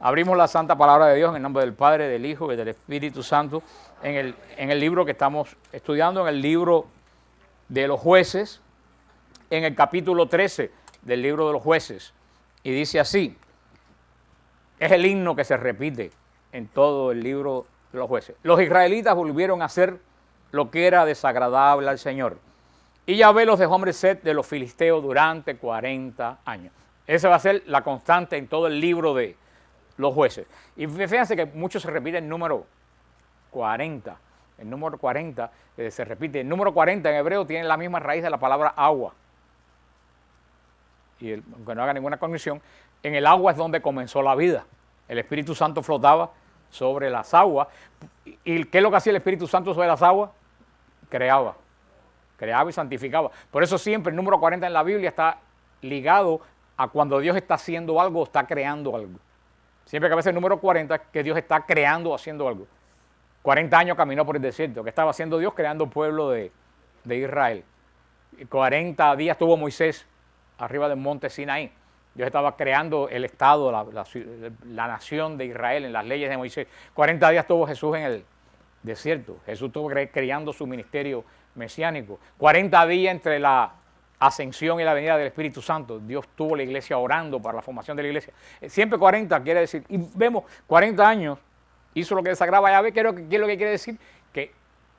Abrimos la santa palabra de Dios en el nombre del Padre, del Hijo y del Espíritu Santo en el libro que estamos estudiando, en el libro de los jueces, en el capítulo 13 del libro de los jueces. Y dice así, es el himno que se repite en todo el libro de los jueces. Los israelitas volvieron a hacer lo que era desagradable al Señor. Y Yahvé los dejó merced de los filisteos durante 40 años. Esa va a ser la constante en todo el libro de los jueces. Y fíjense que mucho se repite el número 40. El número 40 se repite. El número 40 en hebreo tiene la misma raíz de la palabra agua. Y aunque no haga ninguna conexión, en el agua es donde comenzó la vida. El Espíritu Santo flotaba sobre las aguas. ¿Y qué es lo que hacía el Espíritu Santo sobre las aguas? Creaba y santificaba. Por eso siempre el número 40 en la Biblia está ligado a cuando Dios está haciendo algo o está creando algo. Siempre que aparece el número 40 es que Dios está creando o haciendo algo. 40 años caminó por el desierto. ¿Qué estaba haciendo Dios? Creando el pueblo de Israel. Y 40 días tuvo Moisés arriba del monte Sinaí. Dios estaba creando el Estado, la nación de Israel en las leyes de Moisés. 40 días tuvo Jesús en el desierto. Jesús estuvo creando su ministerio mesiánico. 40 días entre la ascensión y la venida del Espíritu Santo. Dios tuvo la iglesia orando para la formación de la iglesia. Siempre 40 quiere decir, y vemos 40 años, hizo lo que desagraba a Yahvé. ¿Qué es lo que quiere decir? Que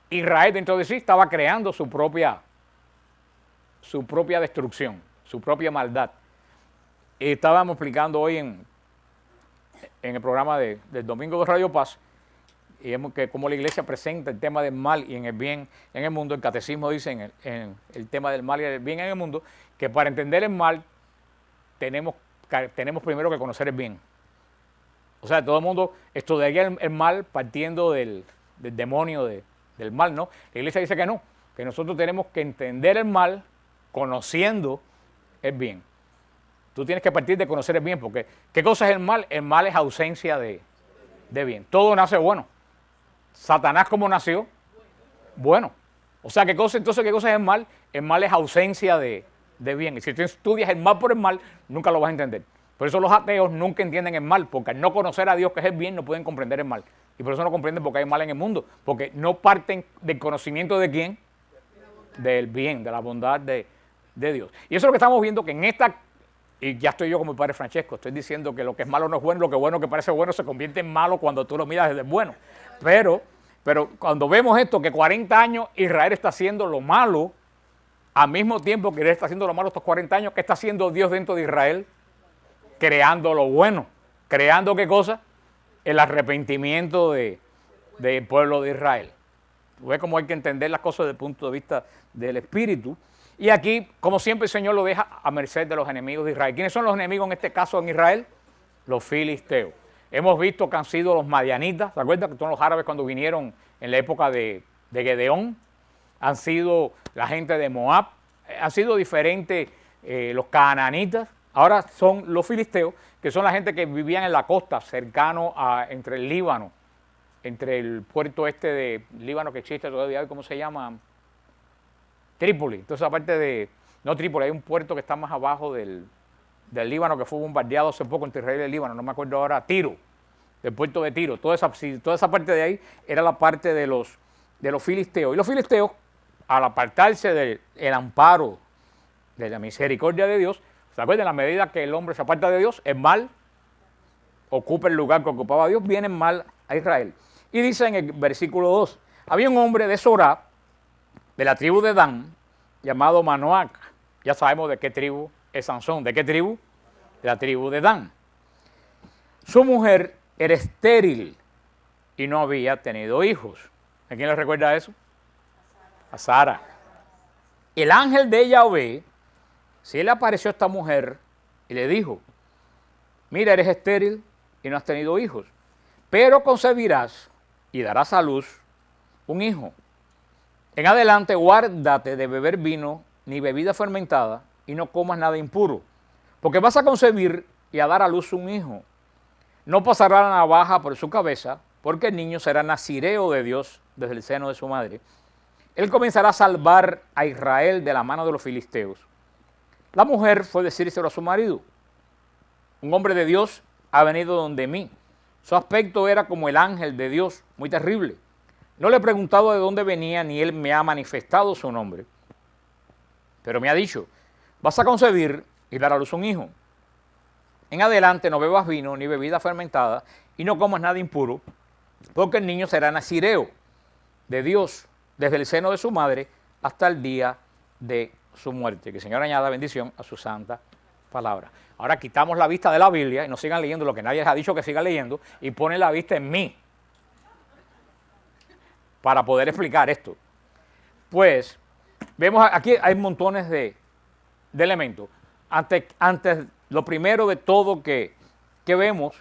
Israel dentro de sí estaba creando su propia destrucción, su propia maldad. Estábamos explicando hoy en el programa del Domingo de Radio Paz, y vemos que como la iglesia presenta el tema del mal y en el bien en el mundo. El catecismo dice en el tema del mal y el bien en el mundo, que para entender el mal tenemos primero que conocer el bien. O sea, todo el mundo estudiaría el mal partiendo del demonio del mal, ¿no? La iglesia dice que no, que nosotros tenemos que entender el mal conociendo el bien. Tú tienes que partir de conocer el bien, porque ¿qué cosa es el mal? El mal es ausencia de bien. Todo nace bueno. Satanás, ¿cómo nació? Bueno. O sea, ¿qué cosa es el mal? El mal es ausencia de bien. Y si tú estudias el mal por el mal, nunca lo vas a entender. Por eso los ateos nunca entienden el mal, porque al no conocer a Dios, que es el bien, no pueden comprender el mal. Y por eso no comprenden por qué hay mal en el mundo, porque no parten del conocimiento de quién, del bien, de la bondad de Dios. Y eso es lo que estamos viendo, que en esta, y ya estoy yo como el Padre Francesco, estoy diciendo que lo que es malo no es bueno, lo que es bueno que parece bueno se convierte en malo cuando tú lo miras desde el bueno. Pero cuando vemos esto, que 40 años Israel está haciendo lo malo, al mismo tiempo que Israel está haciendo lo malo estos 40 años, ¿qué está haciendo Dios dentro de Israel? Creando lo bueno. ¿Creando qué cosa? El arrepentimiento del pueblo de Israel. Tú ves cómo hay que entender las cosas desde el punto de vista del Espíritu. Y aquí, como siempre, el Señor lo deja a merced de los enemigos de Israel. ¿Quiénes son los enemigos en este caso en Israel? Los filisteos. Hemos visto que han sido los madianitas, ¿se acuerdan? Que son los árabes cuando vinieron en la época de Gedeón. Han sido la gente de Moab. Han sido diferentes los canaanitas. Ahora son los filisteos, que son la gente que vivían en la costa, cercano entre el Líbano, entre el puerto este de Líbano que existe todavía, ¿cómo se llama? Trípoli. Entonces, aparte de, no Trípoli, hay un puerto que está más abajo del Líbano que fue bombardeado hace poco entre Israel y el Líbano, no me acuerdo ahora, Tiro, del puerto de Tiro. Toda esa parte de ahí era la parte de los filisteos. Y los filisteos, al apartarse del amparo, de la misericordia de Dios, ¿se acuerdan? En la medida que el hombre se aparta de Dios, el mal ocupa el lugar que ocupaba Dios, viene el mal a Israel. Y dice en el versículo 2, había un hombre de Sorá, de la tribu de Dan, llamado Manoac. Ya sabemos de qué tribu es Sansón. ¿De qué tribu? De la tribu de Dan. Su mujer era estéril y no había tenido hijos. ¿A quién le recuerda eso? A Sara. El ángel de Yahvé, se le apareció a esta mujer y le dijo, mira, eres estéril y no has tenido hijos, pero concebirás y darás a luz un hijo. En adelante guárdate de beber vino ni bebida fermentada y no comas nada impuro, porque vas a concebir y a dar a luz un hijo. No pasará la navaja por su cabeza, porque el niño será nazireo de Dios desde el seno de su madre. Él comenzará a salvar a Israel de la mano de los filisteos. La mujer fue a decírselo a su marido. Un hombre de Dios ha venido donde mí. Su aspecto era como el ángel de Dios, muy terrible. No le he preguntado de dónde venía, ni él me ha manifestado su nombre. Pero me ha dicho, vas a concebir y dar a luz un hijo. En adelante no bebas vino ni bebida fermentada y no comas nada impuro, porque el niño será nazireo de Dios desde el seno de su madre hasta el día de su muerte. Que el Señor añada bendición a su santa palabra. Ahora quitamos la vista de la Biblia y no sigan leyendo lo que nadie les ha dicho que sigan leyendo y ponen la vista en mí para poder explicar esto. Pues vemos aquí hay montones de elementos. Antes, lo primero de todo que vemos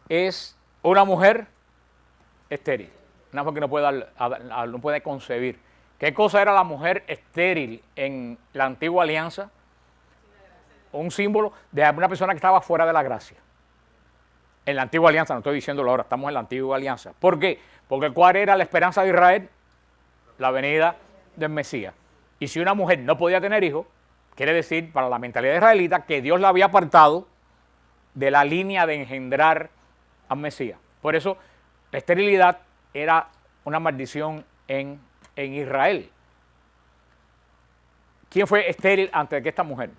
es una mujer estéril, una mujer que no puede concebir. ¿Qué cosa era la mujer estéril en la antigua alianza? Un símbolo de una persona que estaba fuera de la gracia. En la antigua alianza, no estoy diciéndolo ahora, estamos en la antigua alianza. ¿Por qué? Porque ¿cuál era la esperanza de Israel? La venida del Mesías. Y si una mujer no podía tener hijos, quiere decir, para la mentalidad israelita, que Dios la había apartado de la línea de engendrar al Mesías. Por eso, la esterilidad era una maldición en Israel. ¿Quién fue estéril antes de esta mujer?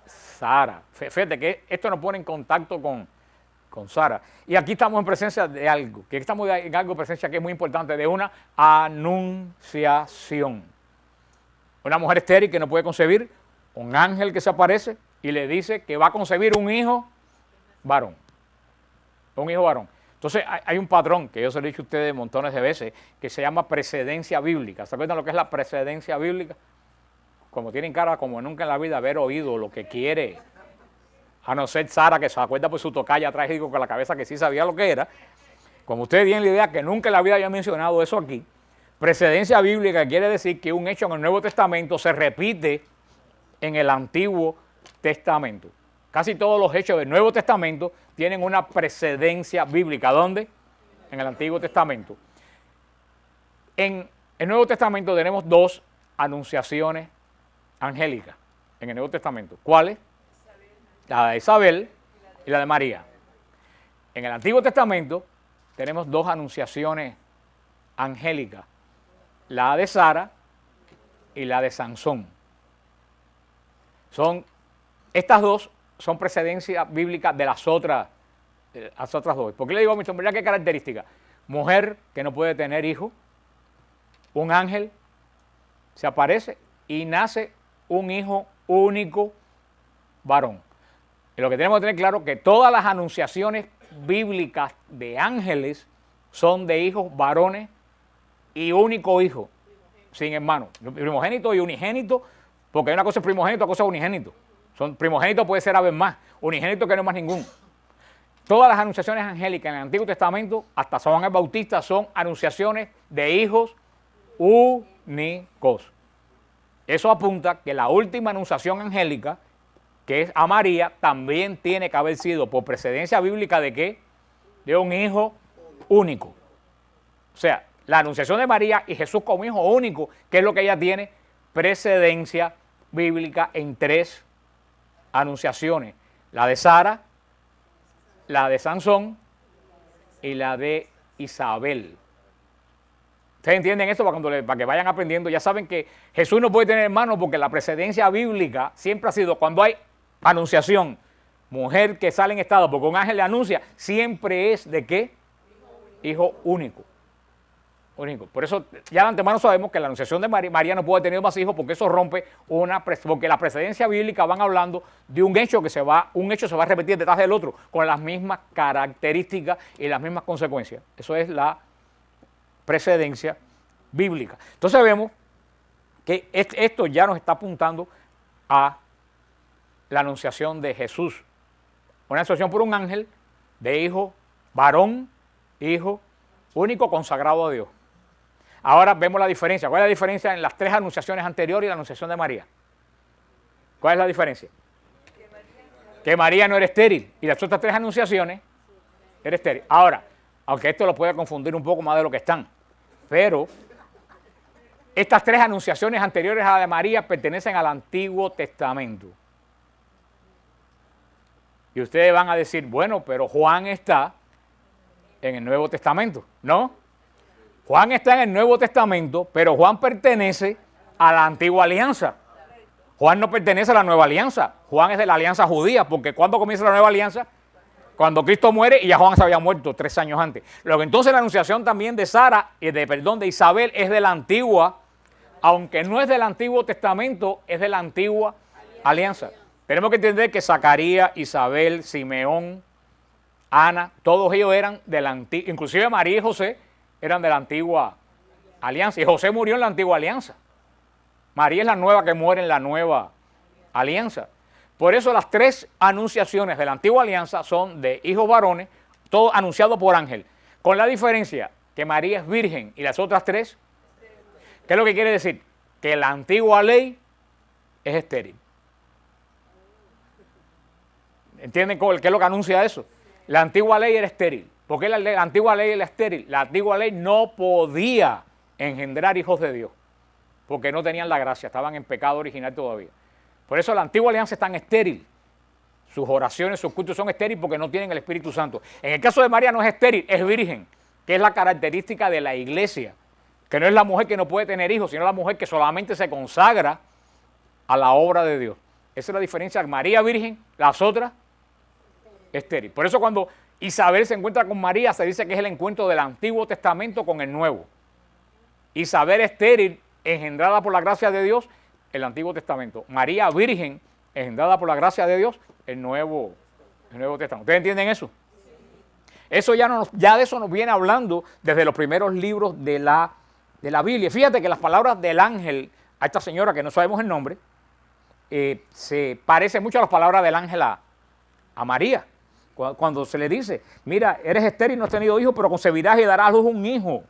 Sara. Fíjate que esto nos pone en contacto con Sara. Y aquí estamos en presencia de algo, que estamos en algo de presencia que es muy importante, de una anunciación. Una mujer estéril que no puede concebir, un ángel que se aparece y le dice que va a concebir un hijo varón. Un hijo varón. Entonces hay un patrón que yo se lo he dicho a ustedes montones de veces, que se llama precedencia bíblica. ¿Se acuerdan lo que es la precedencia bíblica? Como tienen cara como nunca en la vida haber oído lo que quiere, a no ser Sara, que se acuerda por su tocaya atrás y digo con la cabeza que sí sabía lo que era. Como ustedes tienen la idea que nunca en la vida había mencionado eso aquí, precedencia bíblica quiere decir que un hecho en el Nuevo Testamento se repite en el Antiguo Testamento. Casi todos los hechos del Nuevo Testamento tienen una precedencia bíblica. ¿Dónde? En el Antiguo Testamento. En el Nuevo Testamento tenemos dos anunciaciones angélicas en el Nuevo Testamento. ¿Cuáles? La de Isabel y la de María. En el Antiguo Testamento tenemos dos anunciaciones angélicas. La de Sara y la de Sansón. Estas dos son precedencia bíblica de las otras dos. ¿Por qué le digo a mi sombría qué característica? Mujer que no puede tener hijo, un ángel se aparece y nace un hijo único varón. Y lo que tenemos que tener claro es que todas las anunciaciones bíblicas de ángeles son de hijos varones y único hijo, sin hermano. Primogénito y unigénito, porque una cosa es primogénito, otra cosa es unigénito. Primogénito puede ser haber más, unigénito que no es más ninguno. Todas las anunciaciones angélicas en el Antiguo Testamento, hasta San Juan el Bautista, son anunciaciones de hijos únicos. Eso apunta que la última anunciación angélica, que es a María, también tiene que haber sido por precedencia bíblica de ¿qué? De un hijo único. O sea, la anunciación de María y Jesús como hijo único, que es lo que ella tiene, precedencia bíblica en tres anunciaciones. La de Sara, la de Sansón y la de Isabel. ¿Ustedes entienden esto? Para que vayan aprendiendo. Ya saben que Jesús no puede tener hermanos porque la precedencia bíblica siempre ha sido cuando hay anunciación, mujer que sale en estado, porque un ángel le anuncia, siempre es ¿de qué? Hijo único. Único. Por eso ya de antemano sabemos que la anunciación de María no puede tener más hijos porque eso rompe porque la precedencia bíblica van hablando de un hecho se va a repetir detrás del otro con las mismas características y las mismas consecuencias. Eso es la precedencia bíblica. Entonces vemos que esto ya nos está apuntando a la anunciación de Jesús. Una anunciación por un ángel de hijo varón, hijo único consagrado a Dios. Ahora vemos la diferencia. ¿Cuál es la diferencia en las tres anunciaciones anteriores y la anunciación de María? ¿Cuál es la diferencia? Que María no era estéril y las otras tres anunciaciones era estéril. Ahora, aunque esto lo puede confundir un poco más de lo que están, pero estas tres anunciaciones anteriores a la de María pertenecen al Antiguo Testamento. Y ustedes van a decir, bueno, pero Juan está en el Nuevo Testamento, ¿no? Juan está en el Nuevo Testamento, pero Juan pertenece a la Antigua Alianza. Juan no pertenece a la Nueva Alianza. Juan es de la Alianza Judía, porque ¿cuándo comienza la Nueva Alianza? Cuando Cristo muere y ya Juan se había muerto 3 años antes. Luego entonces la anunciación también de Sara, de Isabel, es de la Antigua, aunque no es del Antiguo Testamento, es de la Antigua Alianza. Tenemos que entender que Zacarías, Isabel, Simeón, Ana, todos ellos eran de la Antigua, inclusive María y José eran de la Antigua Alianza. Y José murió en la Antigua Alianza. María es la nueva que muere en la Nueva Alianza. Por eso las 3 anunciaciones de la Antigua Alianza son de hijos varones, todo anunciado por ángel. Con la diferencia que María es virgen y las otras 3, ¿qué es lo que quiere decir? Que la antigua ley es estéril. ¿Entienden qué es lo que anuncia eso? La antigua ley era estéril. ¿Por qué la antigua ley era estéril? La antigua ley no podía engendrar hijos de Dios, porque no tenían la gracia, estaban en pecado original todavía. Por eso la antigua alianza es tan estéril. Sus oraciones, sus cultos son estériles porque no tienen el Espíritu Santo. En el caso de María no es estéril, es virgen, que es la característica de la iglesia, que no es la mujer que no puede tener hijos, sino la mujer que solamente se consagra a la obra de Dios. Esa es la diferencia. María virgen, las otras estéril. Por eso cuando Isabel se encuentra con María, se dice que es el encuentro del Antiguo Testamento con el Nuevo. Isabel estéril, engendrada por la gracia de Dios, el Antiguo Testamento. María virgen, engendrada por la gracia de Dios, el Nuevo Testamento. ¿Ustedes entienden eso? Eso ya de eso nos viene hablando desde los primeros libros de la Biblia. Fíjate que las palabras del ángel a esta señora, que no sabemos el nombre, se parecen mucho a las palabras del ángel a María. Cuando se le dice, mira, eres estéril, no has tenido hijos, pero concebirás y darás a luz un hijo.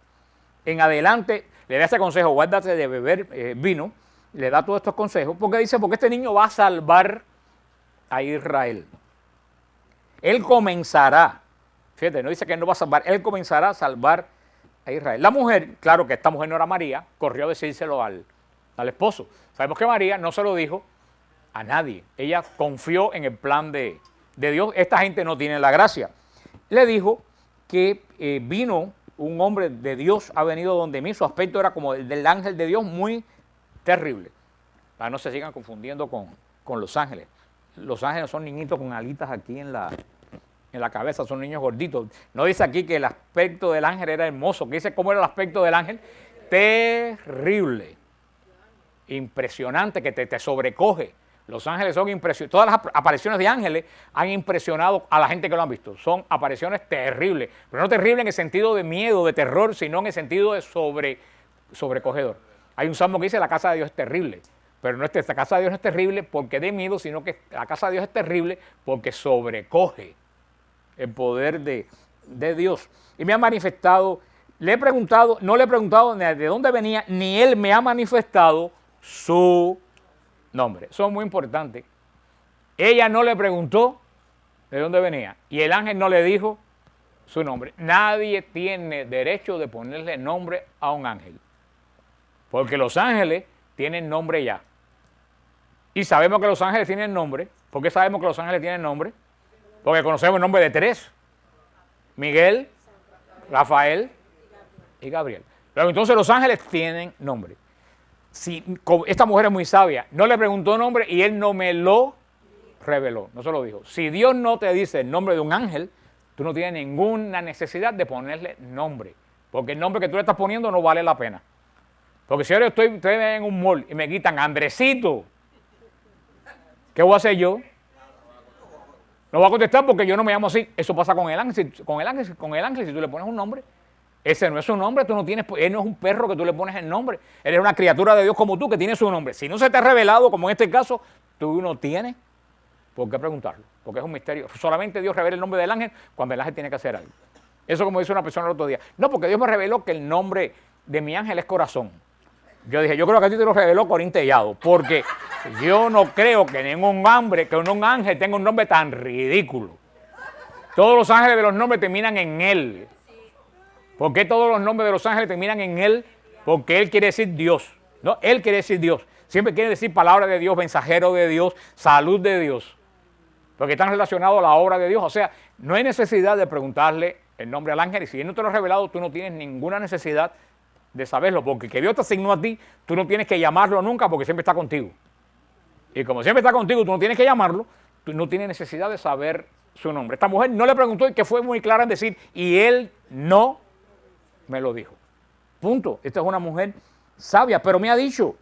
En adelante, le da ese consejo, guárdate de beber vino, le da todos estos consejos, porque dice, porque este niño va a salvar a Israel. Él comenzará, fíjate, no dice que él no va a salvar, él comenzará a salvar a Israel. La mujer, claro que esta mujer no era María, corrió a decírselo al esposo. Sabemos que María no se lo dijo a nadie, ella confió en el plan de Dios. Esta gente no tiene la gracia. Le dijo que vino un hombre de Dios, ha venido donde mí, su aspecto era como el del ángel de Dios, muy terrible. Para no se sigan confundiendo con los ángeles. Los ángeles son niñitos con alitas aquí en la cabeza, son niños gorditos. No dice aquí que el aspecto del ángel era hermoso, que dice cómo era el aspecto del ángel. Terrible, impresionante, que te sobrecoge. Los ángeles son impresionantes. Todas las apariciones de ángeles han impresionado a la gente que lo han visto. Son apariciones terribles, pero no terribles en el sentido de miedo, de terror, sino en el sentido de sobrecogedor. Hay un salmo que dice la casa de Dios es terrible, pero no esta casa de Dios no es terrible porque dé miedo, sino que la casa de Dios es terrible porque sobrecoge el poder de Dios. Y me ha manifestado, le he preguntado, no le he preguntado ni de dónde venía, ni él me ha manifestado su nombre. Eso es muy importante. Ella no le preguntó de dónde venía y el ángel no le dijo su nombre. Nadie tiene derecho de ponerle nombre a un ángel, porque los ángeles tienen nombre ya. Y sabemos que los ángeles tienen nombre. ¿Por qué sabemos que los ángeles tienen nombre? Porque conocemos el nombre de 3. Miguel, Rafael y Gabriel. Pero entonces los ángeles tienen nombre. Si esta mujer es muy sabia, no le preguntó nombre y él no me lo reveló, no se lo dijo. Si Dios no te dice el nombre de un ángel, tú no tienes ninguna necesidad de ponerle nombre, porque el nombre que tú le estás poniendo no vale la pena. Porque si ahora estoy en un mall y me quitan Andresito, ¿qué voy a hacer yo? No voy a contestar porque yo no me llamo así. Eso pasa con el ángel. Con el ángel, si tú le pones un nombre, ese no es su nombre, él no es un perro que tú le pones el nombre. Él es una criatura de Dios como tú que tiene su nombre. Si no se te ha revelado, como en este caso, tú no tienes por qué preguntarlo, porque es un misterio. Solamente Dios revela el nombre del ángel cuando el ángel tiene que hacer algo. Eso como dice una persona el otro día. No, porque Dios me reveló que el nombre de mi ángel es Corazón. Yo dije, yo creo que a ti te lo reveló Corín Tellado, porque yo no creo que ningún ángel tenga un nombre tan ridículo. Todos los ángeles de los nombres terminan en él. ¿Por qué todos los nombres de los ángeles terminan en él? Porque él quiere decir Dios, ¿no? Él quiere decir Dios. Siempre quiere decir palabra de Dios, mensajero de Dios, salud de Dios. porque están relacionados a la obra de Dios. O sea, no hay necesidad de preguntarle el nombre al ángel, y si él no te lo ha revelado, tú no tienes ninguna necesidad de saberlo, porque que Dios te asignó a ti, tú no tienes que llamarlo nunca, porque siempre está contigo. Y como siempre está contigo, tú no tienes que llamarlo, tú no tienes necesidad de saber su nombre. Esta mujer no le preguntó y que fue muy clara en decir, y él no me lo dijo. Punto. Esta es una mujer sabia, pero me ha dicho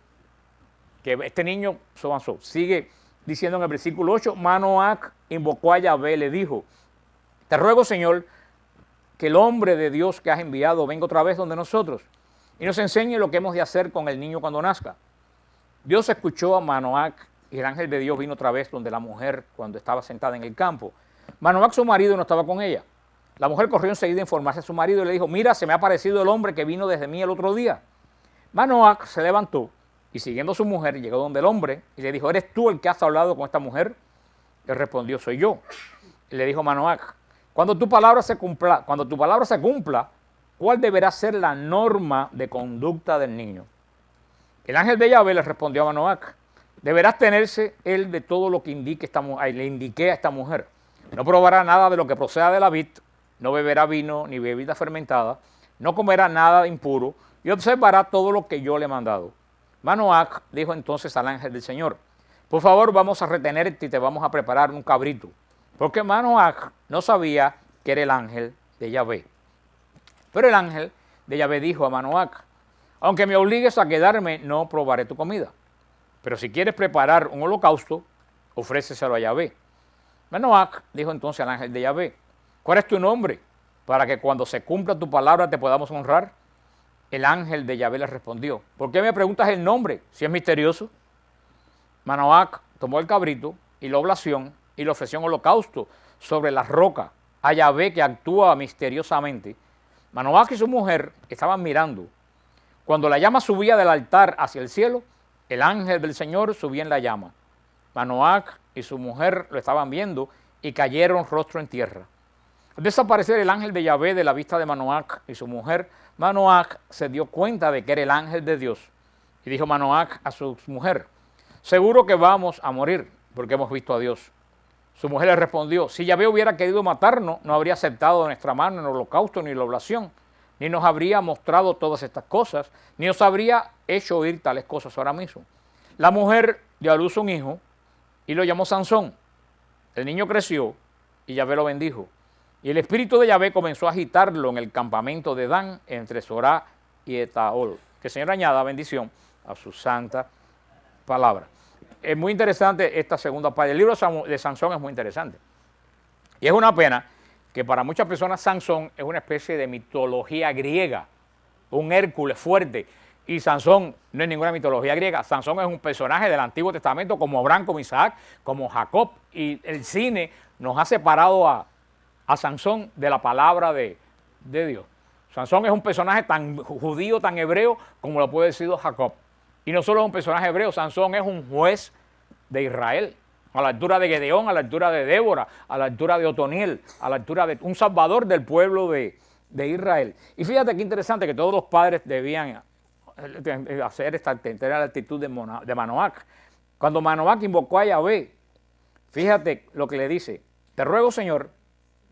que este niño se avanzó. Sigue diciendo en el versículo 8, Manoach invocó a Yahvé, le dijo, te ruego, Señor, que el hombre de Dios que has enviado venga otra vez donde nosotros y nos enseñe lo que hemos de hacer con el niño cuando nazca. Dios escuchó a Manoach y el ángel de Dios vino otra vez donde la mujer cuando estaba sentada en el campo. Manoach, su marido, no estaba con ella. La mujer corrió enseguida a informarse a su marido y le dijo, mira, se me ha aparecido el hombre que vino desde mí el otro día. Manoach se levantó y siguiendo a su mujer llegó donde el hombre y le dijo, ¿eres tú el que has hablado con esta mujer? Él respondió, soy yo. Y le dijo Manoach, cuando tu palabra se cumpla, ¿cuál deberá ser la norma de conducta del niño? El ángel de Yahvé le respondió a Manoach, deberás tenerse él de todo lo que le indiqué a esta mujer. No probará nada de lo que proceda de la vid, no beberá vino ni bebida fermentada, no comerá nada impuro y observará todo lo que yo le he mandado. Manoach dijo entonces al ángel del Señor, por favor vamos a retenerte y te vamos a preparar un cabrito, porque Manoach no sabía que era el ángel de Yahvé. Pero el ángel de Yahvé dijo a Manoach, aunque me obligues a quedarme, no probaré tu comida. Pero si quieres preparar un holocausto, ofréceselo a Yahvé. Manoach dijo entonces al ángel de Yahvé, ¿cuál es tu nombre? Para que cuando se cumpla tu palabra te podamos honrar. El ángel de Yahvé le respondió, ¿por qué me preguntas el nombre si es misterioso? Manoach tomó el cabrito y la oblación y le ofreció un holocausto sobre la roca a Yahvé que actúa misteriosamente. Manoach y su mujer estaban mirando. Cuando la llama subía del altar hacia el cielo, el ángel del Señor subía en la llama. Manoach y su mujer lo estaban viendo y cayeron rostro en tierra. Al desaparecer el ángel de Yahvé de la vista de Manoach y su mujer, Manoach se dio cuenta de que era el ángel de Dios. Y dijo Manoach a su mujer, seguro que vamos a morir porque hemos visto a Dios. Su mujer le respondió, si Yahvé hubiera querido matarnos, no habría aceptado de nuestra mano el holocausto ni la oblación, ni nos habría mostrado todas estas cosas, ni nos habría hecho oír tales cosas ahora mismo. La mujer dio a luz un hijo y lo llamó Sansón. El niño creció y Yahvé lo bendijo. Y el espíritu de Yahvé comenzó a agitarlo en el campamento de Dan, entre Sorá y Etaol. Que el Señor añada bendición a su santa palabra. Es muy interesante esta segunda parte. El libro de Sansón es muy interesante. Y es una pena que para muchas personas Sansón es una especie de mitología griega, un Hércules fuerte. Y Sansón no es ninguna mitología griega. Sansón es un personaje del Antiguo Testamento como Abraham, como Isaac, como Jacob. Y el cine nos ha separado a Sansón de la palabra de Dios. Sansón es un personaje tan judío, tan hebreo, como lo puede decir Jacob. Y no solo es un personaje hebreo, Sansón es un juez de Israel, a la altura de Gedeón, a la altura de Débora, a la altura de Otoniel, a la altura de un salvador del pueblo de Israel. Y fíjate qué interesante que todos los padres debían hacer tener la actitud de Manoach. Cuando Manoach invocó a Yahvé, fíjate lo que le dice, te ruego, Señor,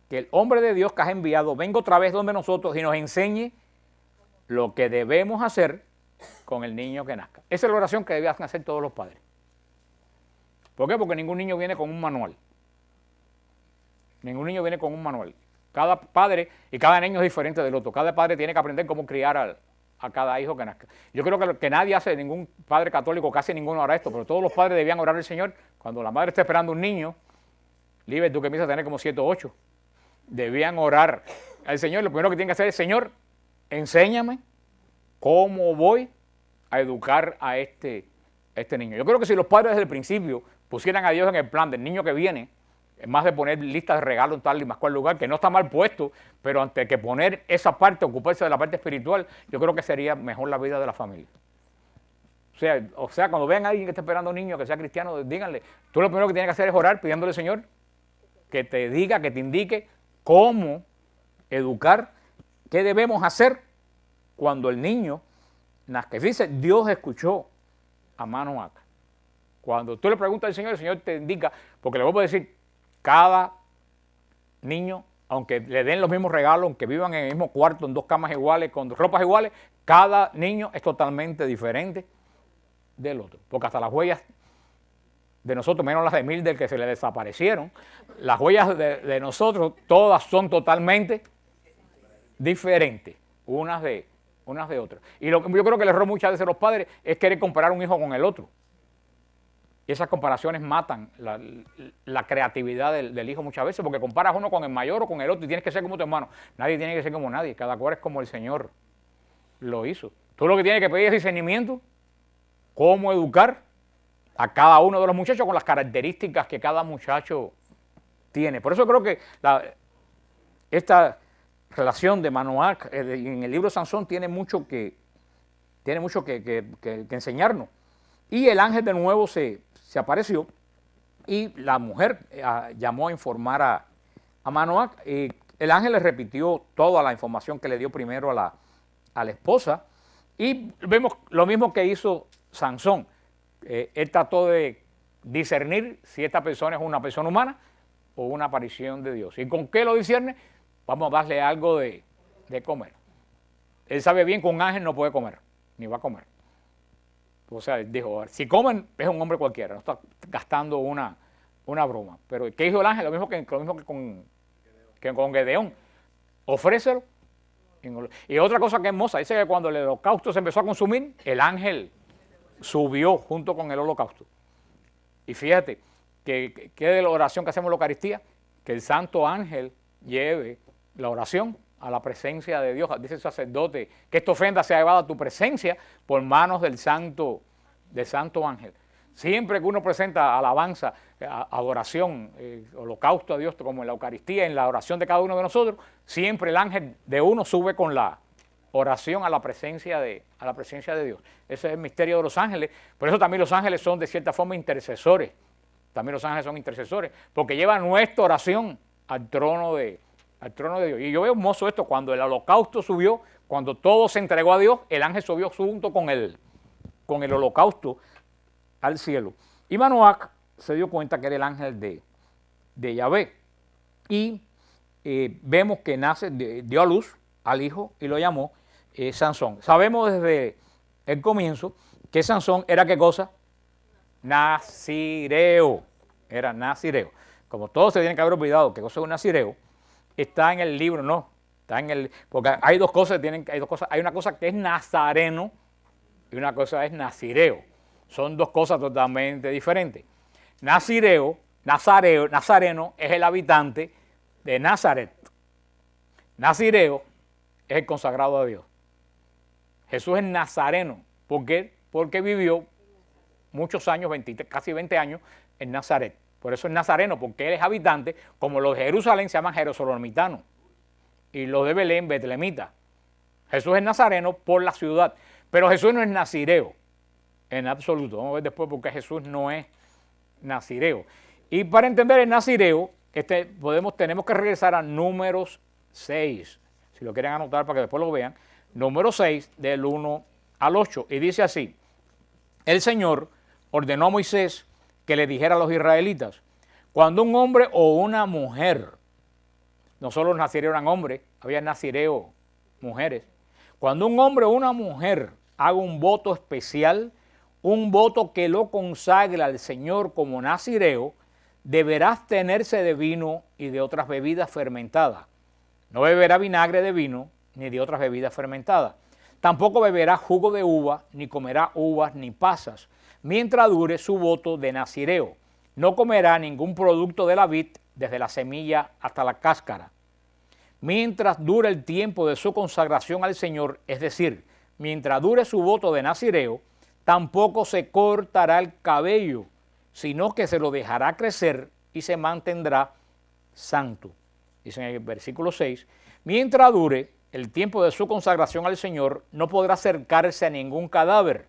que el hombre de Dios que has enviado venga otra vez donde nosotros y nos enseñe lo que debemos hacer con el niño que nazca. Esa es la oración que debían hacer todos los padres. ¿Por qué? Porque ningún niño viene con un manual. Ningún niño viene con un manual. Cada padre y cada niño es diferente del otro. Cada padre tiene que aprender cómo criar a cada hijo que nazca. Yo creo que nadie hace, ningún padre católico, casi ninguno hará esto, pero todos los padres debían orar al Señor. Cuando la madre está esperando un niño, Libre, tú que empiezas a tener como 7 o 8, debían orar al Señor. Lo primero que tienen que hacer es, Señor, enséñame cómo voy a educar a este niño. Yo creo que si los padres desde el principio pusieran a Dios en el plan del niño que viene, en más de poner listas de regalos en tal y más cual lugar, que no está mal puesto, pero antes que poner esa parte, ocuparse de la parte espiritual, yo creo que sería mejor la vida de la familia. O sea, cuando vean a alguien que está esperando a un niño que sea cristiano, díganle, tú lo primero que tienes que hacer es orar pidiéndole al Señor que te diga, que te indique cómo educar, qué debemos hacer cuando el niño nazca. Dice, Dios escuchó a Manoach. Cuando tú le preguntas al Señor, el Señor te indica, porque le vuelvo a decir, cada niño, aunque le den los mismos regalos, aunque vivan en el mismo cuarto, en dos camas iguales, con ropas iguales, cada niño es totalmente diferente del otro. Porque hasta las huellas de nosotros, menos las de Mildred que se le desaparecieron, las huellas de nosotros todas son totalmente diferentes, unas de otras. Y yo creo que el error muchas veces de los padres es querer comparar un hijo con el otro. Y esas comparaciones matan la creatividad del hijo muchas veces, porque comparas uno con el mayor o con el otro y tienes que ser como tu hermano. Nadie tiene que ser como nadie, cada cual es como el Señor lo hizo. Tú lo que tienes que pedir es discernimiento, cómo educar a cada uno de los muchachos con las características que cada muchacho tiene. Por eso creo que esta relación de Manoah en el libro de Sansón tiene mucho que enseñarnos. Y el ángel de nuevo se apareció y la mujer llamó a informar a Manoah. El ángel le repitió toda la información que le dio primero a la esposa y vemos lo mismo que hizo Sansón. Él trató de discernir si esta persona es una persona humana o una aparición de Dios. ¿Y con qué lo discierne? Vamos a darle algo de comer. Él sabe bien que un ángel no puede comer, ni va a comer. O sea, él dijo, si comen, es un hombre cualquiera, no está gastando una broma. Pero ¿qué dijo el ángel? Lo mismo que con Gedeón. Ofrécelo. Y otra cosa que es hermosa, dice que cuando el holocausto se empezó a consumir, el ángel subió junto con el holocausto. Y fíjate, que de la oración que hacemos en la Eucaristía, que el santo ángel lleve la oración a la presencia de Dios. Dice el sacerdote que esta ofrenda sea llevada a tu presencia por manos del santo ángel. Siempre que uno presenta alabanza, adoración, holocausto a Dios, como en la Eucaristía, en la oración de cada uno de nosotros, siempre el ángel de uno sube con la oración a la presencia de Dios. Ese es el misterio de los ángeles. Por eso también los ángeles son de cierta forma intercesores. También los ángeles son intercesores, porque llevan nuestra oración al trono de Dios. Y yo veo hermoso esto, cuando el holocausto subió, cuando todo se entregó a Dios, el ángel subió junto con el holocausto al cielo. Y Manoah se dio cuenta que era el ángel de Yahvé. Y vemos que dio a luz al hijo y lo llamó Sansón. Sabemos desde el comienzo que Sansón era ¿qué cosa? Nazireo. Era nazireo. Como todos se tienen que haber olvidado que cosa es un nazireo, está en el libro, no. Porque hay dos cosas, hay una cosa que es nazareno y una cosa es nazireo. Son dos cosas totalmente diferentes. Nazareno es el habitante de Nazaret. Nazireo es el consagrado a Dios. Jesús es nazareno. ¿Por qué? Porque vivió muchos años, casi 20 años, en Nazaret. Por eso es nazareno, porque él es habitante, como los de Jerusalén se llaman jerusalemitanos y los de Belén, betlemitas. Jesús es nazareno por la ciudad, pero Jesús no es nazireo en absoluto. Vamos a ver después por qué Jesús no es nazireo. Y para entender el nazireo, tenemos que regresar a Números 6, si lo quieren anotar para que después lo vean. Número 6, del 1 al 8, y dice así: el Señor ordenó a Moisés que le dijera a los israelitas, cuando un hombre o una mujer, no solo los nazireos eran hombres, había nazireos mujeres, cuando un hombre o una mujer haga un voto especial, un voto que lo consagre al Señor como nazireo, deberá abstenerse de vino y de otras bebidas fermentadas. No beberá vinagre de vino ni de otras bebidas fermentadas. Tampoco beberá jugo de uva, ni comerá uvas ni pasas, mientras dure su voto de nazireo. No comerá ningún producto de la vid, desde la semilla hasta la cáscara. Mientras dure el tiempo de su consagración al Señor, es decir, mientras dure su voto de nazireo, tampoco se cortará el cabello, sino que se lo dejará crecer y se mantendrá santo. Dice en el versículo 6, mientras dure el tiempo de su consagración al Señor, no podrá acercarse a ningún cadáver,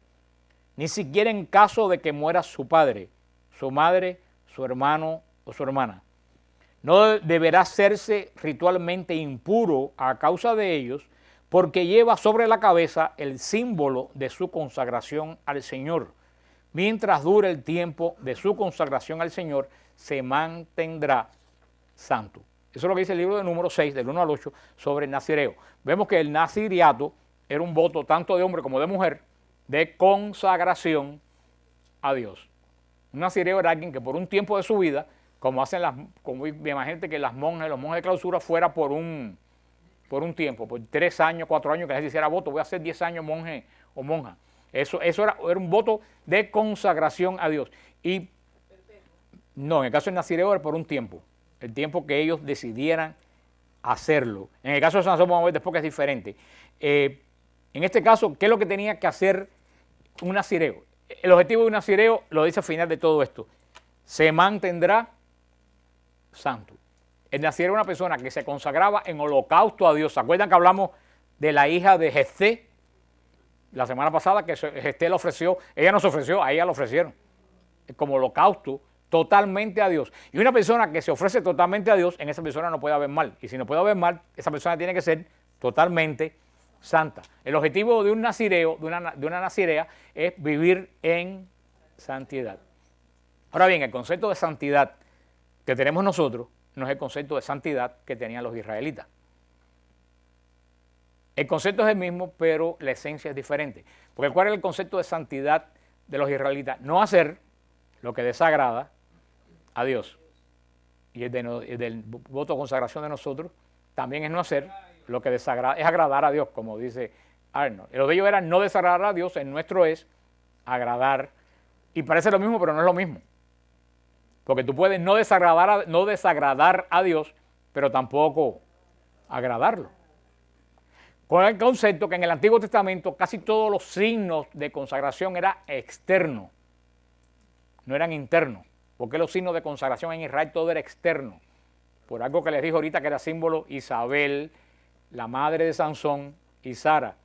ni siquiera en caso de que muera su padre, su madre, su hermano o su hermana. No deberá hacerse ritualmente impuro a causa de ellos, porque lleva sobre la cabeza el símbolo de su consagración al Señor. Mientras dure el tiempo de su consagración al Señor, se mantendrá santo. Eso es lo que dice el libro de Números 6, del 1 al 8, sobre el nazireo. Vemos que el naziriato era un voto tanto de hombre como de mujer de consagración a Dios. Un nazireo era alguien que por un tiempo de su vida, como me imagino que los monjes de clausura fuera por un tiempo, por 3 años, 4 años, que la gente hiciera voto, voy a hacer 10 años monje o monja. Eso era un voto de consagración a Dios. Y no, en el caso del nazireo era por un tiempo, el tiempo que ellos decidieran hacerlo. En el caso de Sansón vamos a ver después que es diferente. En este caso, ¿qué es lo que tenía que hacer un nazireo? El objetivo de un nazireo lo dice al final de todo esto: se mantendrá santo. El nazireo era una persona que se consagraba en holocausto a Dios. ¿Se acuerdan que hablamos de la hija de Jefté la semana pasada? Que Jefté le ofreció, ella no se ofreció, a ella lo ofrecieron como holocausto totalmente a Dios. Y una persona que se ofrece totalmente a Dios, en esa persona no puede haber mal. Y si no puede haber mal, esa persona tiene que ser totalmente santa. El objetivo de un nazireo, de una nazirea, es vivir en santidad. Ahora bien, el concepto de santidad que tenemos nosotros no es el concepto de santidad que tenían los israelitas. El concepto es el mismo, pero la esencia es diferente. Porque ¿cuál es el concepto de santidad de los israelitas? No hacer lo que desagrada a Dios. Y el del voto de consagración de nosotros también es no hacer lo que desagrada, es agradar a Dios, como dice Arnold. Lo de ellos era no desagradar a Dios, el nuestro es agradar. Y parece lo mismo, pero no es lo mismo. Porque tú puedes no desagradar a Dios, pero tampoco agradarlo. Con el concepto que en el Antiguo Testamento casi todos los signos de consagración eran externos, no eran internos. Porque los signos de consagración en Israel todo era externo. Por algo que les dije ahorita que era símbolo Isabel, la madre de Sansón y Sara.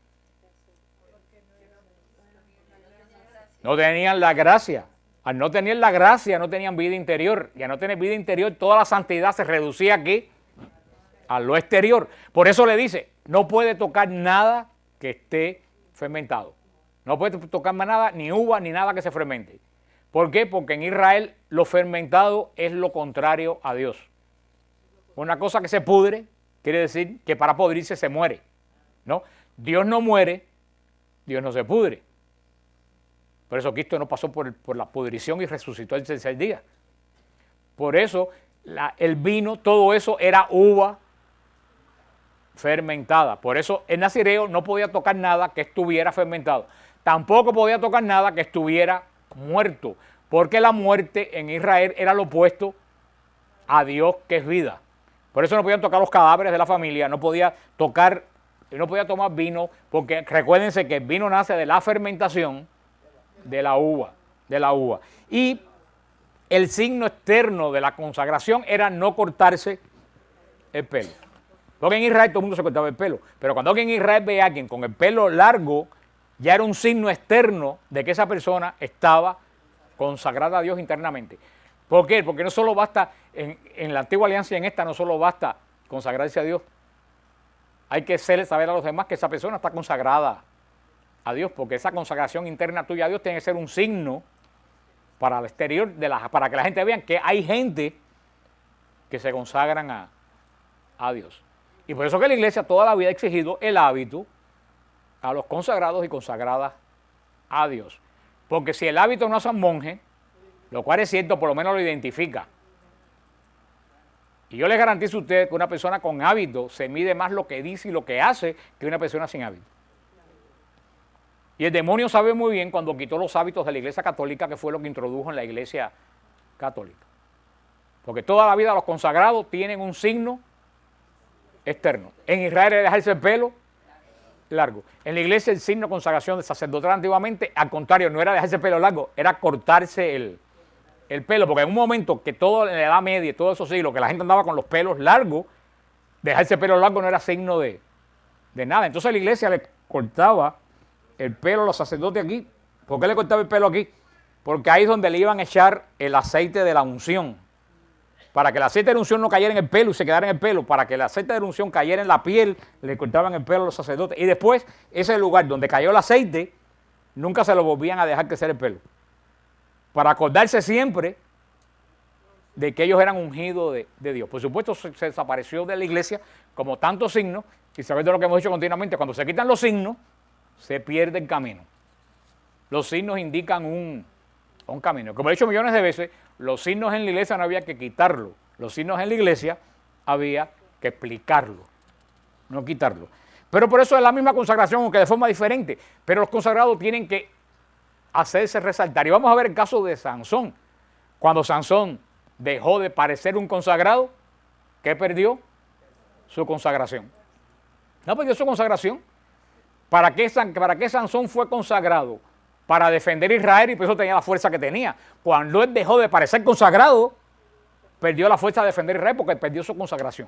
No tenían la gracia. Al no tener la gracia, no tenían vida interior. Y al no tener vida interior, toda la santidad se reducía aquí a lo exterior. Por eso le dice, no puede tocar nada que esté fermentado. No puede tocar más nada, ni uva, ni nada que se fermente. ¿Por qué? Porque en Israel lo fermentado es lo contrario a Dios. Una cosa que se pudre quiere decir que para pudrirse se muere, ¿no? Dios no muere, Dios no se pudre. Por eso Cristo no pasó por la pudrición y resucitó el tercer día. Por eso el vino, todo eso era uva fermentada. Por eso el nazireo no podía tocar nada que estuviera fermentado. Tampoco podía tocar nada que estuviera muerto, porque la muerte en Israel era lo opuesto a Dios, que es vida. Por eso no podían tocar los cadáveres de la familia, no podía tomar vino, porque recuérdense que el vino nace de la fermentación de la uva. Y el signo externo de la consagración era no cortarse el pelo. Porque en Israel todo el mundo se cortaba el pelo, pero cuando alguien en Israel ve a alguien con el pelo largo, ya era un signo externo de que esa persona estaba consagrada a Dios internamente. ¿Por qué? Porque no solo basta, en la antigua alianza y en esta no solo basta consagrarse a Dios. Hay que saber a los demás que esa persona está consagrada a Dios, porque esa consagración interna tuya a Dios tiene que ser un signo para el exterior, para que la gente vea que hay gente que se consagran a Dios. Y por eso que la iglesia toda la vida ha exigido el hábito a los consagrados y consagradas a Dios. Porque si el hábito no hace un monje, lo cual es cierto, por lo menos lo identifica. Y yo les garantizo a ustedes que una persona con hábito se mide más lo que dice y lo que hace que una persona sin hábito. Y el demonio sabe muy bien cuando quitó los hábitos de la iglesia católica, que fue lo que introdujo en la iglesia católica. Porque toda la vida los consagrados tienen un signo externo. En Israel era dejarse el pelo largo. En la iglesia el signo de consagración de sacerdotal antiguamente, al contrario, no era dejarse el pelo largo, era cortarse el pelo, porque en un momento que todo en la Edad Media y todos esos siglos, que la gente andaba con los pelos largos, dejarse el pelo largo no era signo de nada. Entonces la iglesia le cortaba el pelo a los sacerdotes aquí. ¿Por qué le cortaba el pelo aquí? Porque ahí es donde le iban a echar el aceite de la unción. Para que el aceite de la unción no cayera en el pelo y se quedara en el pelo, para que el aceite de la unción cayera en la piel, le cortaban el pelo a los sacerdotes. Y después, ese lugar donde cayó el aceite, nunca se lo volvían a dejar crecer el pelo. Para acordarse siempre de que ellos eran ungidos de Dios. Por supuesto, se desapareció de la iglesia como tantos signos, y sabes de lo que hemos dicho continuamente, cuando se quitan los signos, se pierde el camino. Los signos indican un camino. Como he dicho millones de veces, los signos en la iglesia no había que quitarlos. Los signos en la iglesia había que explicarlos, no quitarlos. Pero por eso es la misma consagración, aunque de forma diferente. Pero los consagrados tienen que hacerse resaltar. Y vamos a ver el caso de Sansón. Cuando Sansón dejó de parecer un consagrado, ¿qué perdió? Su consagración. No perdió su consagración. ¿Para qué Sansón fue consagrado? Para defender a Israel, y por eso tenía la fuerza que tenía. Cuando él dejó de parecer consagrado, perdió la fuerza de defender a Israel porque perdió su consagración.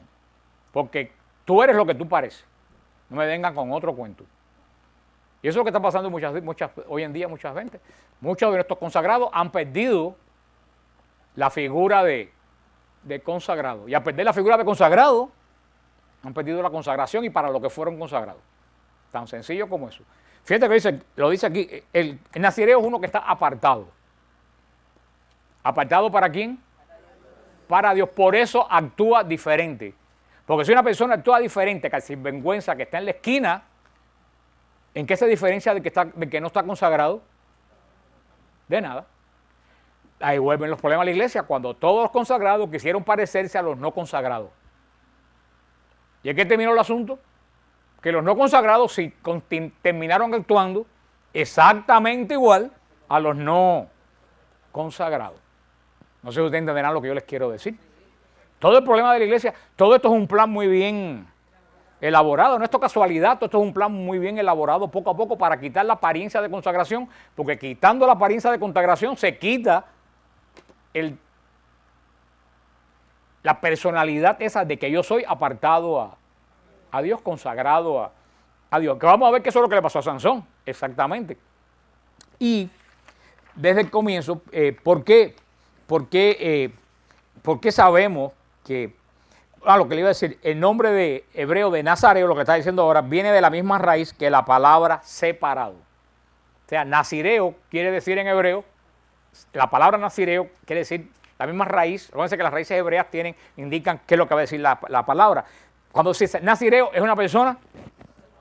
Porque tú eres lo que tú pareces. No me vengan con otro cuento. Y eso es lo que está pasando hoy en día mucha gente. Muchos de nuestros consagrados han perdido la figura de consagrado. Y al perder la figura de consagrado, han perdido la consagración y para lo que fueron consagrados. Tan sencillo como eso. Fíjate que lo dice aquí, el nazireo es uno que está apartado. ¿Apartado para quién? Para Dios. Por eso actúa diferente. Porque si una persona actúa diferente, que el sinvergüenza que está en la esquina, ¿en qué se diferencia de que no está consagrado? De nada. Ahí vuelven los problemas a la iglesia, cuando todos los consagrados quisieron parecerse a los no consagrados. ¿Y en qué terminó el asunto? Que los no consagrados sí terminaron actuando exactamente igual a los no consagrados. No sé si ustedes entenderán lo que yo les quiero decir. Todo el problema de la iglesia, todo esto es un plan muy bien elaborado, no es esto casualidad, todo esto es un plan muy bien elaborado poco a poco para quitar la apariencia de consagración, porque quitando la apariencia de consagración se quita la personalidad esa de que yo soy apartado a Dios, consagrado a Dios. Que vamos a ver que eso es lo que le pasó a Sansón, exactamente. Y desde el comienzo, ¿por qué sabemos que, lo que le iba a decir, el nombre de hebreo de Nazareo, lo que está diciendo ahora, viene de la misma raíz que la palabra separado? O sea, nazireo quiere decir en hebreo, la palabra nazireo quiere decir la misma raíz. Recuerden que las raíces hebreas indican qué es lo que va a decir la palabra. Cuando se dice nazireo, es una persona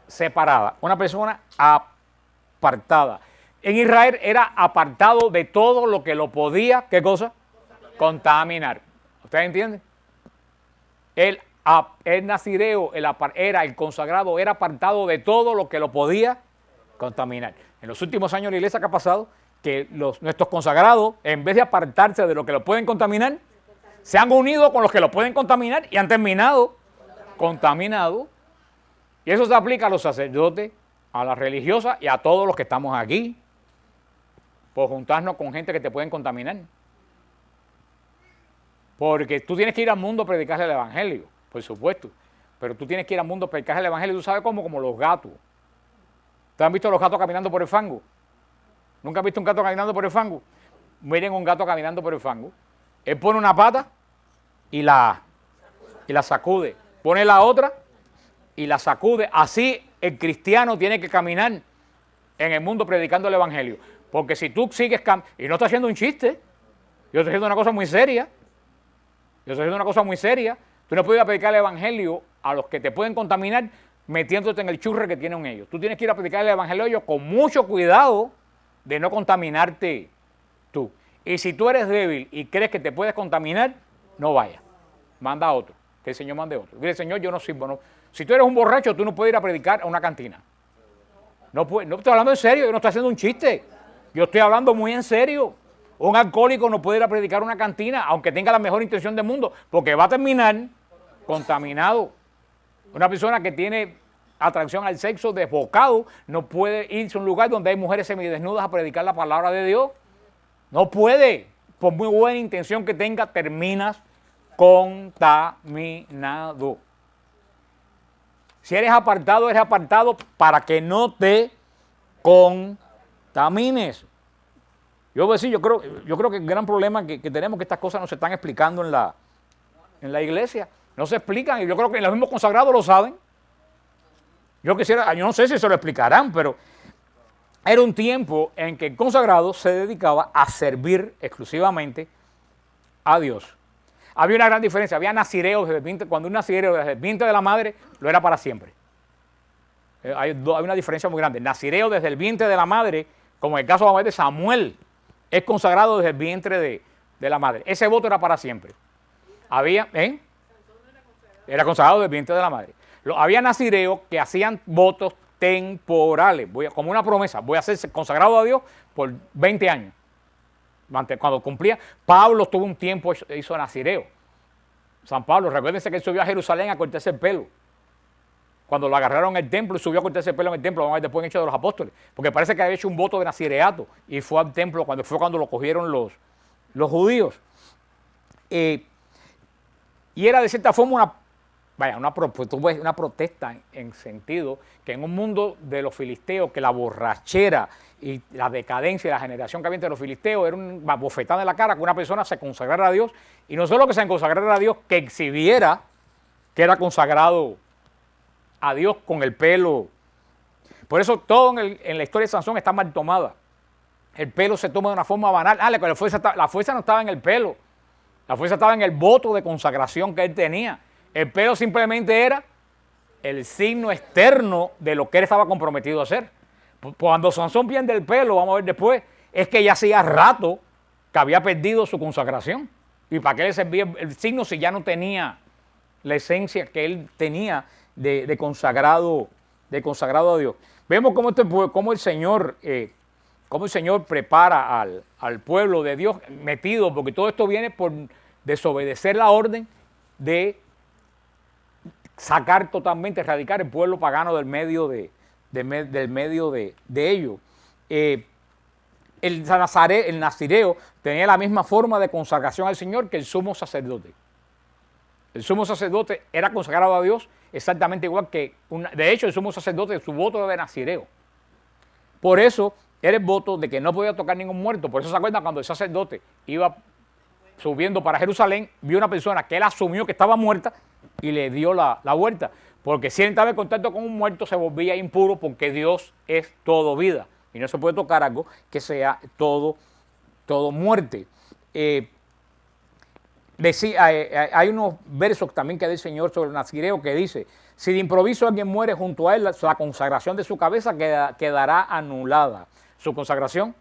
separada, una persona apartada. En Israel era apartado de todo lo que lo podía, ¿qué cosa? Contaminar. ¿Ustedes entienden? El nazireo, el consagrado, era apartado de todo lo que lo podía contaminar. En los últimos años de la iglesia, ¿qué ha pasado? Que nuestros consagrados, en vez de apartarse de lo que lo pueden contaminar, se han unido con los que lo pueden contaminar y han terminado contaminados. Y eso se aplica a los sacerdotes, a las religiosas y a todos los que estamos aquí, por juntarnos con gente que te pueden contaminar. Porque tú tienes que ir al mundo a predicarle el evangelio, por supuesto. Pero tú tienes que ir al mundo a predicarle el evangelio, ¿tú sabes cómo? Como los gatos. ¿Ustedes han visto los gatos caminando por el fango? ¿Nunca han visto un gato caminando por el fango? Miren un gato caminando por el fango. Él pone una pata y la sacude. Pone la otra y la sacude. Así el cristiano tiene que caminar en el mundo predicando el evangelio. Porque si tú sigues y no estoy haciendo un chiste, yo estoy haciendo una cosa muy seria. Tú no puedes ir a predicar el evangelio a los que te pueden contaminar metiéndote en el churre que tienen ellos. Tú tienes que ir a predicar el evangelio a ellos con mucho cuidado de no contaminarte tú. Y si tú eres débil y crees que te puedes contaminar, no vayas. Manda a otro, que el Señor mande a otro. Dile, Señor, yo no sirvo. No. Si tú eres un borracho, tú no puedes ir a predicar a una cantina. No estoy hablando en serio, yo no estoy haciendo un chiste. Yo estoy hablando muy en serio. Un alcohólico no puede ir a predicar a una cantina, aunque tenga la mejor intención del mundo, porque va a terminar contaminado. Una persona que tiene atracción al sexo desbocado no puede irse a un lugar donde hay mujeres semidesnudas a predicar la palabra de Dios. No puede. Por muy buena intención que tenga, terminas contaminado. Si eres apartado para que no te contamines. Yo creo que el gran problema que tenemos es que estas cosas no se están explicando en la iglesia. No se explican, y yo creo que los mismos consagrados lo saben. Yo no sé si se lo explicarán, pero era un tiempo en que el consagrado se dedicaba a servir exclusivamente a Dios. había una gran diferencia. Había nazireos desde el vientre, cuando un nazireo desde el vientre de la madre, lo era para siempre. Hay una diferencia muy grande. Nazireo desde el vientre de la madre, como en el caso de Samuel, es consagrado desde el vientre de la madre. Ese voto era para siempre. Había, era consagrado desde el vientre de la madre. Había nazireos que hacían votos temporales, como una promesa, voy a ser consagrado a Dios por 20 años. Cuando cumplía, Pablo tuvo un tiempo, hizo nazireo. San Pablo, recuérdense que él subió a Jerusalén a cortarse el pelo. Cuando lo agarraron en el templo y subió a cortarse el pelo en el templo, vamos a ver después en Hechos de los Apóstoles, porque parece que había hecho un voto de nazireato y fue al templo cuando lo cogieron los judíos. Y era de cierta forma una protesta en sentido que en un mundo de los filisteos, que la borrachera y la decadencia y la generación que había entre los filisteos era una bofetada en la cara que una persona se consagrara a Dios, y no solo que se consagrara a Dios, que exhibiera que era consagrado a Dios con el pelo. Por eso todo en la historia de Sansón está mal tomada. El pelo se toma de una forma banal. La fuerza no estaba en el pelo, la fuerza estaba en el voto de consagración que él tenía. El pelo simplemente era el signo externo de lo que él estaba comprometido a hacer. Cuando Sansón pierde el pelo, vamos a ver después, es que ya hacía rato que había perdido su consagración. ¿Y para qué le servía el signo si ya no tenía la esencia que él tenía de consagrado a Dios? Vemos cómo el Señor prepara al pueblo de Dios metido, porque todo esto viene por desobedecer la orden de sacar totalmente, erradicar el pueblo pagano del medio de ellos. El nazireo tenía la misma forma de consagración al Señor que el sumo sacerdote. El sumo sacerdote era consagrado a Dios exactamente igual que, de hecho, el sumo sacerdote, su voto era de nazireo. Por eso era el voto de que no podía tocar ningún muerto. Por eso se acuerdan cuando el sacerdote iba subiendo para Jerusalén, vio una persona que él asumió que estaba muerta y le dio la vuelta. Porque si él estaba en contacto con un muerto se volvía impuro, porque Dios es todo vida. Y no se puede tocar algo que sea todo muerte. Hay unos versos también que da el Señor sobre el nazireo que dice: si de improviso alguien muere junto a él, la consagración de su cabeza quedará anulada. Su consagración,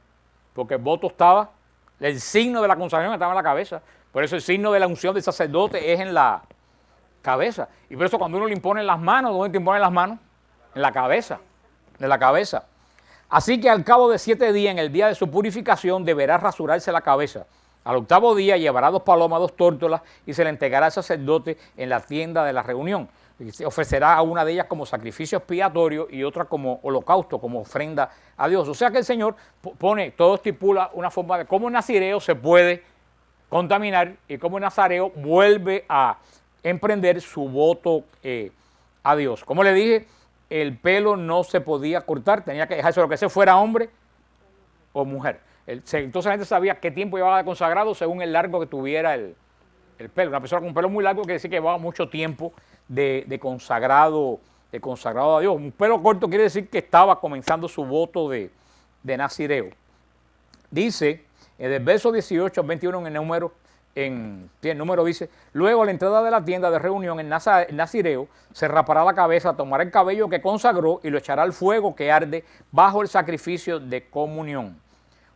porque el voto estaba, el signo de la consagración estaba en la cabeza. Por eso el signo de la unción del sacerdote es en la cabeza. Y por eso cuando uno le impone las manos, ¿dónde te imponen las manos? En la cabeza. En la cabeza. Así que al cabo de 7 días, en el día de su purificación, deberá rasurarse la cabeza. Al 8º día llevará 2 palomas, 2 tórtolas, y se le entregará al sacerdote en la tienda de la reunión. Y se ofrecerá a una de ellas como sacrificio expiatorio y otra como holocausto, como ofrenda a Dios. O sea que el Señor estipula una forma de cómo un nazireo se puede contaminar y cómo un nazareo vuelve a emprender su voto a Dios. Como le dije, el pelo no se podía cortar, tenía que dejarse lo que sea, fuera hombre o mujer. Entonces la gente sabía qué tiempo llevaba de consagrado según el largo que tuviera el pelo. Una persona con un pelo muy largo quiere decir que llevaba mucho tiempo de consagrado a Dios. Un pelo corto quiere decir que estaba comenzando su voto de nazireo. Dice, en el verso 18 al 21 el número dice: luego a la entrada de la tienda de reunión, el nazireo se rapará la cabeza, tomará el cabello que consagró y lo echará al fuego que arde bajo el sacrificio de comunión.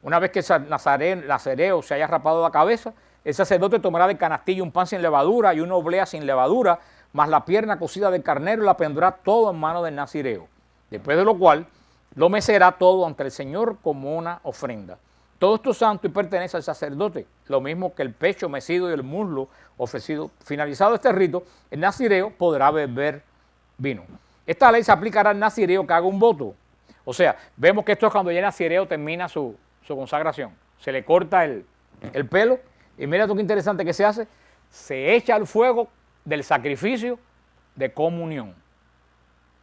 Una vez que el nazireo se haya rapado la cabeza, el sacerdote tomará del canastillo un pan sin levadura y una oblea sin levadura, más la pierna cocida del carnero, y la pondrá todo en mano del nazireo. Después de lo cual, lo mecerá todo ante el Señor como una ofrenda. Todo esto es santo y pertenece al sacerdote, lo mismo que el pecho mecido y el muslo ofrecido. Finalizado este rito, el nazireo podrá beber vino. Esta ley se aplicará al nazireo que haga un voto. O sea, vemos que esto es cuando ya el nazireo termina su consagración. Se le corta el pelo y mira tú qué interesante que se hace. Se echa al fuego del sacrificio de comunión.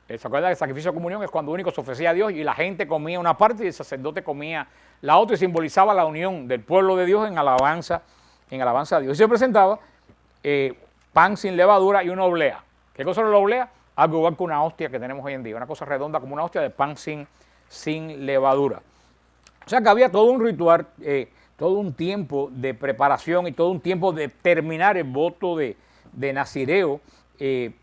¿Se acuerdan? El sacrificio de comunión es cuando único se ofrecía a Dios y la gente comía una parte y el sacerdote comía la otra, y simbolizaba la unión del pueblo de Dios en alabanza a Dios. Y se presentaba pan sin levadura y una oblea. ¿Qué cosa es la oblea? Algo igual que una hostia que tenemos hoy en día, una cosa redonda como una hostia de pan sin levadura. O sea que había todo un ritual todo un tiempo de preparación y todo un tiempo de terminar el voto de nazireo. En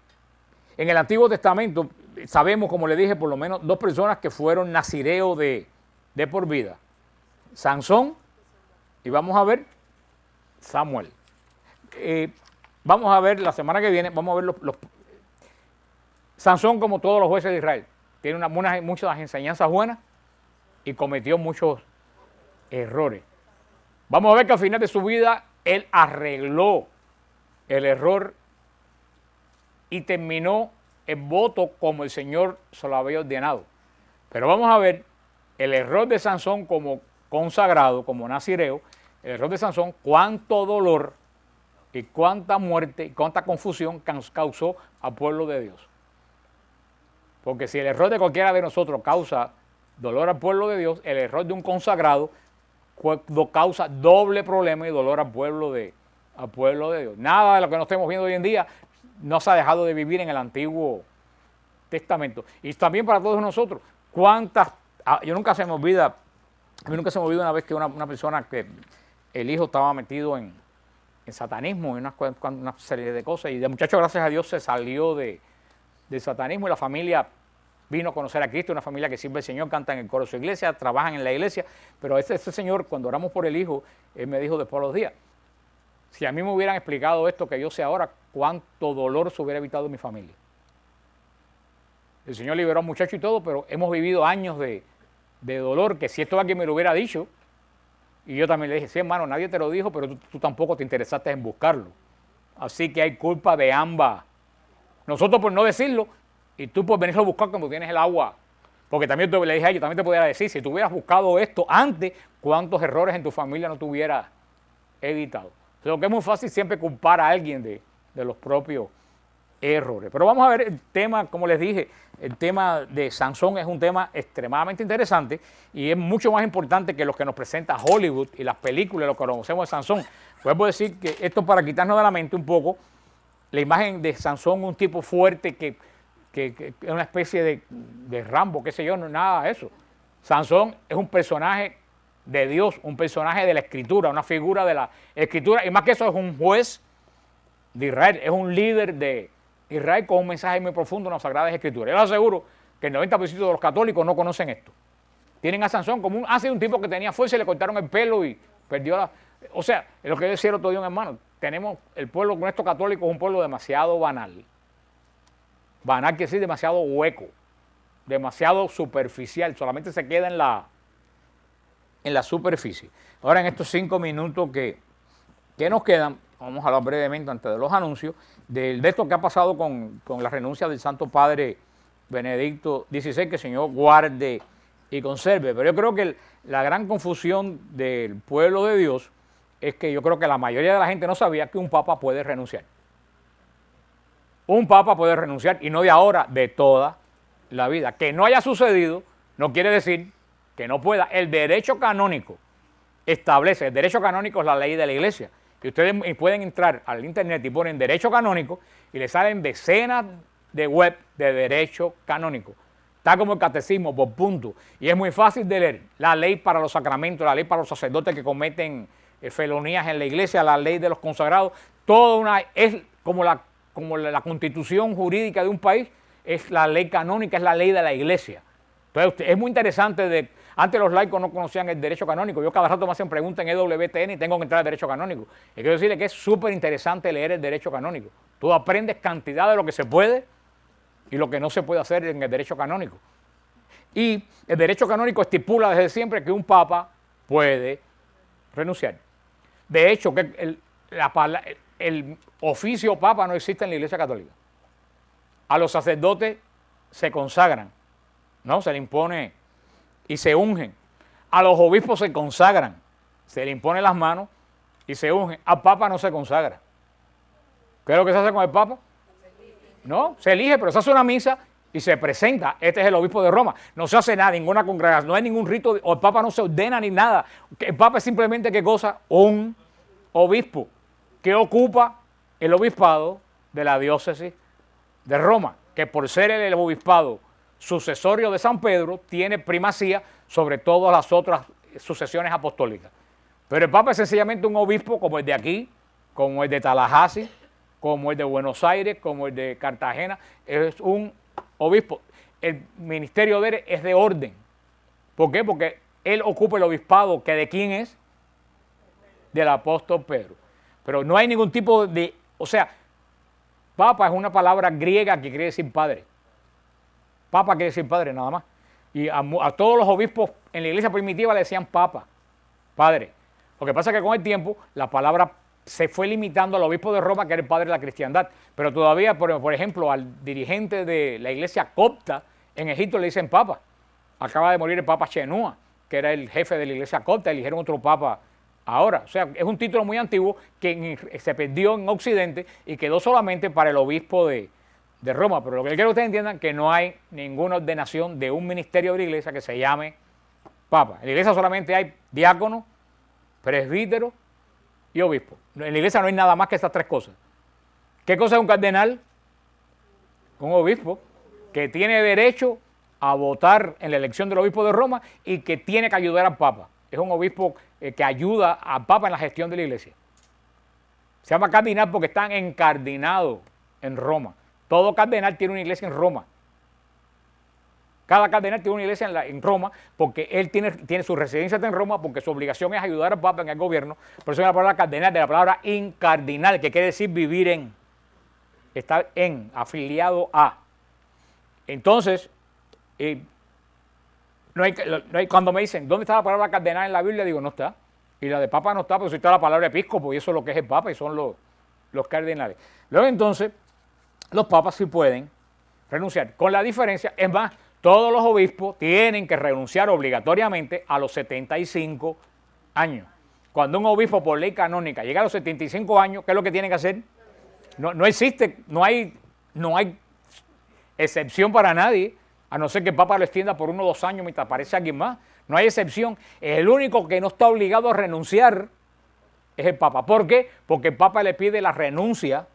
el Antiguo Testamento sabemos, como le dije, por lo menos 2 personas que fueron nazireos de por vida. Sansón y vamos a ver Samuel. Vamos a ver la semana que viene, vamos a ver Sansón, como todos los jueces de Israel, tiene muchas enseñanzas buenas y cometió muchos errores. Vamos a ver que al final de su vida él arregló el error y terminó el voto como el Señor se lo había ordenado. Pero vamos a ver el error de Sansón como consagrado, como nazireo, el error de Sansón, cuánto dolor y cuánta muerte y cuánta confusión causó al pueblo de Dios. Porque si el error de cualquiera de nosotros causa dolor al pueblo de Dios, el error de un consagrado causa doble problema y dolor al pueblo de Dios. Nada de lo que nos estemos viendo hoy en día no se ha dejado de vivir en el Antiguo Testamento. Y también para todos nosotros, a mí nunca se me olvida una vez que una persona que el hijo estaba metido en satanismo, en una serie de cosas, y de muchacho, gracias a Dios, se salió del satanismo y la familia vino a conocer a Cristo, una familia que sirve al Señor, canta en el coro de su iglesia, trabajan en la iglesia, pero ese señor, cuando oramos por el hijo, él me dijo después de los días, si a mí me hubieran explicado esto que yo sé ahora, cuánto dolor se hubiera evitado en mi familia. El Señor liberó al muchacho y todo, pero hemos vivido años de dolor, que si esto alguien me lo hubiera dicho, y yo también le dije, sí, hermano, nadie te lo dijo, pero tú tampoco te interesaste en buscarlo. Así que hay culpa de ambas. Nosotros por no decirlo, y tú por venirlo a buscar cuando tienes el agua. Porque también le dije a ellos, también te pudiera decir, si tú hubieras buscado esto antes, cuántos errores en tu familia no te hubieras evitado. Lo que es muy fácil siempre culpar a alguien de los propios errores. Pero vamos a ver el tema, como les dije, el tema de Sansón es un tema extremadamente interesante y es mucho más importante que los que nos presenta Hollywood y las películas, lo que conocemos de Sansón. Puedo decir que esto para quitarnos de la mente un poco la imagen de Sansón, un tipo fuerte que es una especie de Rambo, qué sé yo, no nada de eso. Sansón es un personaje de Dios, un personaje de la Escritura, una figura de la Escritura, y más que eso es un juez de Israel, es un líder de Israel con un mensaje muy profundo en las Sagradas Escrituras. Yo les aseguro que el 90% de los católicos no conocen esto. Tienen a Sansón como un tipo que tenía fuerza y le cortaron el pelo y perdió la... O sea, es lo que yo decía el otro día, hermano, tenemos el pueblo con estos católicos es un pueblo demasiado banal. Banal quiere decir demasiado hueco, demasiado superficial, solamente se queda en la superficie. Ahora en estos 5 minutos que nos quedan, vamos a hablar brevemente antes de los anuncios, de esto que ha pasado con la renuncia del Santo Padre Benedicto XVI, que el Señor guarde y conserve. Pero yo creo que la gran confusión del pueblo de Dios es que yo creo que la mayoría de la gente no sabía que un papa puede renunciar. Un papa puede renunciar, y no de ahora, de toda la vida. Que no haya sucedido no quiere decir que no pueda. El derecho canónico establece, el derecho canónico es la ley de la iglesia. Y ustedes pueden entrar al internet y ponen derecho canónico y les salen decenas de web de derecho canónico. Está como el catecismo por punto. Y es muy fácil de leer. La ley para los sacramentos, la ley para los sacerdotes que cometen felonías en la iglesia, la ley de los consagrados, es como la constitución jurídica de un país, es la ley canónica, es la ley de la iglesia. Entonces es muy interesante, antes los laicos no conocían el derecho canónico, yo cada rato me hacen preguntas en EWTN y tengo que entrar al derecho canónico. Y quiero decirle que es súper interesante leer el derecho canónico. Tú aprendes cantidad de lo que se puede y lo que no se puede hacer en el derecho canónico. Y el derecho canónico estipula desde siempre que un papa puede renunciar. De hecho, que el oficio papa no existe en la Iglesia Católica. A los sacerdotes se consagran, ¿no? Se le impone y se ungen. A los obispos se consagran, se le imponen las manos y se ungen. Al papa no se consagra. ¿Qué es lo que se hace con el papa? No, se elige, pero se hace una misa y se presenta. Este es el obispo de Roma. No se hace nada, ninguna congregación, no hay ningún rito, o el papa no se ordena ni nada. El papa es simplemente, ¿qué cosa? Un obispo que ocupa el obispado de la diócesis de Roma, que por ser el obispado sucesorio de San Pedro, tiene primacía sobre todas las otras sucesiones apostólicas. Pero el Papa es sencillamente un obispo como el de aquí, como el de Tallahassee, como el de Buenos Aires, como el de Cartagena. Es un obispo. El ministerio de él es de orden. ¿Por qué? Porque él ocupa el obispado, que ¿de quién es? Del apóstol Pedro. Pero no hay ningún tipo de... O sea, Papa es una palabra griega que quiere decir padre. Papa quiere decir padre, nada más. Y a todos los obispos en la iglesia primitiva le decían papa, padre. Lo que pasa es que con el tiempo la palabra se fue limitando al obispo de Roma, que era el padre de la cristiandad. Pero todavía, por ejemplo, al dirigente de la iglesia copta en Egipto le dicen papa. Acaba de morir el papa Shenúa, que era el jefe de la iglesia copta, eligieron otro papa ahora. O sea, es un título muy antiguo que se perdió en Occidente y quedó solamente para el obispo de Roma. Pero lo que quiero que ustedes entiendan es que no hay ninguna ordenación de un ministerio de la iglesia que se llame papa. En la iglesia solamente hay diácono, presbítero y obispo. En la iglesia no hay nada más que esas tres cosas. ¿Qué cosa es un cardenal? Un obispo que tiene derecho a votar en la elección del obispo de Roma y que tiene que ayudar al papa. Es un obispo que ayuda al papa en la gestión de la iglesia. Se llama cardenal porque están encardinados en Roma. Todo cardenal tiene una iglesia en Roma. Cada cardenal tiene una iglesia en Roma porque él tiene su residencia en Roma porque su obligación es ayudar al Papa en el gobierno. Por eso es la palabra cardenal, de la palabra incardinal, que quiere decir vivir en, estar en, afiliado a. Entonces, cuando me dicen, ¿dónde está la palabra cardenal en la Biblia? Digo, no está. Y la de Papa no está, porque si está la palabra episcopo, y eso es lo que es el Papa, y son los cardenales. Luego entonces, los papas sí pueden renunciar, con la diferencia, es más, todos los obispos tienen que renunciar obligatoriamente a los 75 años. Cuando un obispo por ley canónica llega a los 75 años, ¿qué es lo que tiene que hacer? No existe, no hay excepción para nadie, a no ser que el Papa lo extienda por 1 o 2 años mientras aparece alguien más. No hay excepción. El único que no está obligado a renunciar es el Papa. ¿Por qué? Porque el Papa le pide la renuncia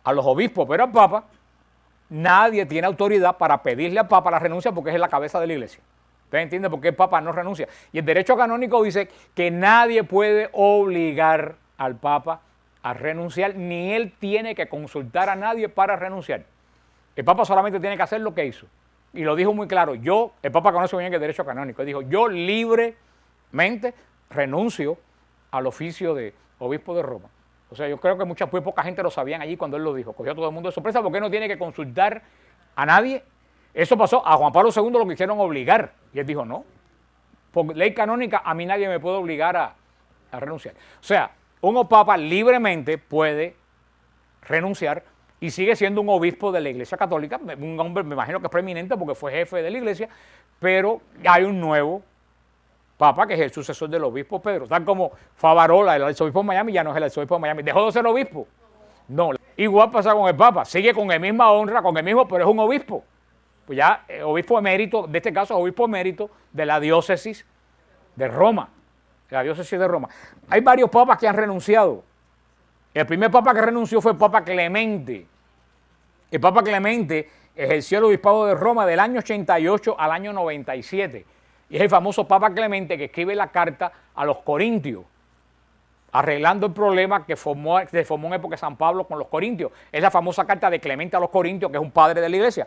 a los obispos, pero al Papa nadie tiene autoridad para pedirle al Papa la renuncia porque es la cabeza de la iglesia. ¿Ustedes entienden por qué el Papa no renuncia? Y el derecho canónico dice que nadie puede obligar al Papa a renunciar, ni él tiene que consultar a nadie para renunciar. El Papa solamente tiene que hacer lo que hizo. Y lo dijo muy claro. El Papa conoce muy bien el derecho canónico. Él dijo, yo libremente renuncio al oficio de obispo de Roma. O sea, yo creo que muy poca gente lo sabían allí cuando él lo dijo. Cogió a todo el mundo de sorpresa porque no tiene que consultar a nadie. Eso pasó. A Juan Pablo II lo quisieron obligar. Y él dijo, no. Por ley canónica a mí nadie me puede obligar a renunciar. O sea, un papa libremente puede renunciar y sigue siendo un obispo de la Iglesia Católica. Un hombre, me imagino que es preeminente porque fue jefe de la Iglesia. Pero hay un nuevo Papa, que es el sucesor del obispo Pedro. Tal como Favarola, el arzobispo de Miami, ya no es el arzobispo de Miami. ¿Dejó de ser obispo? No. Igual pasa con el Papa. Sigue con la misma honra, con el mismo, pero es un obispo. Pues ya, obispo emérito, de este caso, obispo emérito de la diócesis de Roma. De la diócesis de Roma. Hay varios papas que han renunciado. El primer papa que renunció fue el Papa Clemente. El Papa Clemente ejerció el obispado de Roma del año 88 al año 97. Y es el famoso Papa Clemente que escribe la carta a los corintios, arreglando el problema que se formó en época de San Pablo con los corintios. Es la famosa carta de Clemente a los corintios, que es un padre de la iglesia.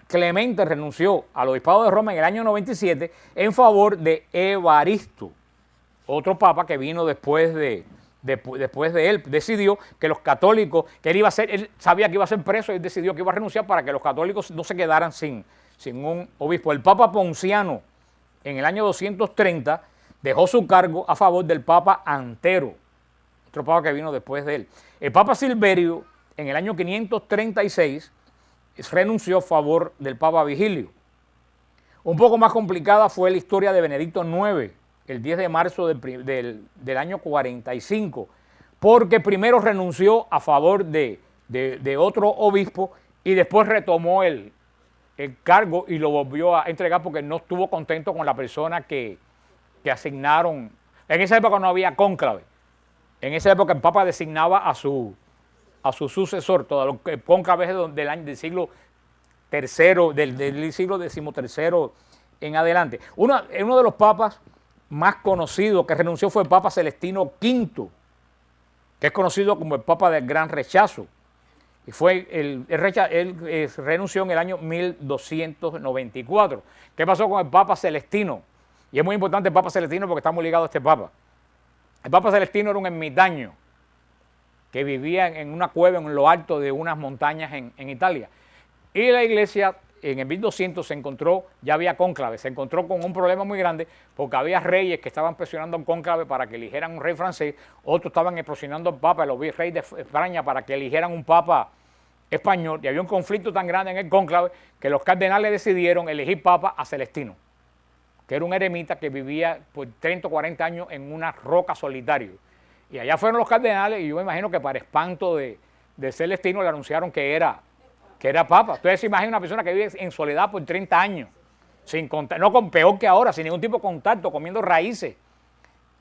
Clemente renunció al obispado de Roma en el año 97 en favor de Evaristo, otro papa que vino después de él. Decidió que los católicos, que él sabía que iba a ser preso, y él decidió que iba a renunciar para que los católicos no se quedaran sin un obispo. El Papa Ponciano, en el año 230, dejó su cargo a favor del Papa Antero, otro papa que vino después de él. El Papa Silverio, en el año 536, renunció a favor del Papa Vigilio. Un poco más complicada fue la historia de Benedicto IX, el 10 de marzo del año 45, porque primero renunció a favor de otro obispo y después retomó el cargo y lo volvió a entregar porque no estuvo contento con la persona que asignaron. En esa época no había cónclave. En esa época el Papa designaba a su sucesor. Todo el cónclave es del siglo III, del siglo XIII en adelante. Uno de los papas más conocido que renunció fue el Papa Celestino V, que es conocido como el Papa del Gran Rechazo. Y fue él renunció en el año 1294. ¿Qué pasó con el Papa Celestino? Y es muy importante el Papa Celestino porque está muy ligado a este Papa. El Papa Celestino era un ermitaño que vivía en una cueva en lo alto de unas montañas en Italia. Y la iglesia en el 1200 se encontró, ya había cónclave, se encontró con un problema muy grande porque había reyes que estaban presionando al cónclave para que eligieran un rey francés, otros estaban presionando al papa, los reyes de España para que eligieran un papa español, y había un conflicto tan grande en el cónclave que los cardenales decidieron elegir papa a Celestino, que era un eremita que vivía por 30 o 40 años en una roca solitario. Y allá fueron los cardenales y yo me imagino que para espanto de Celestino le anunciaron que era papa. Ustedes se imaginan una persona que vive en soledad por 30 años, sin no con peor que ahora, sin ningún tipo de contacto, comiendo raíces,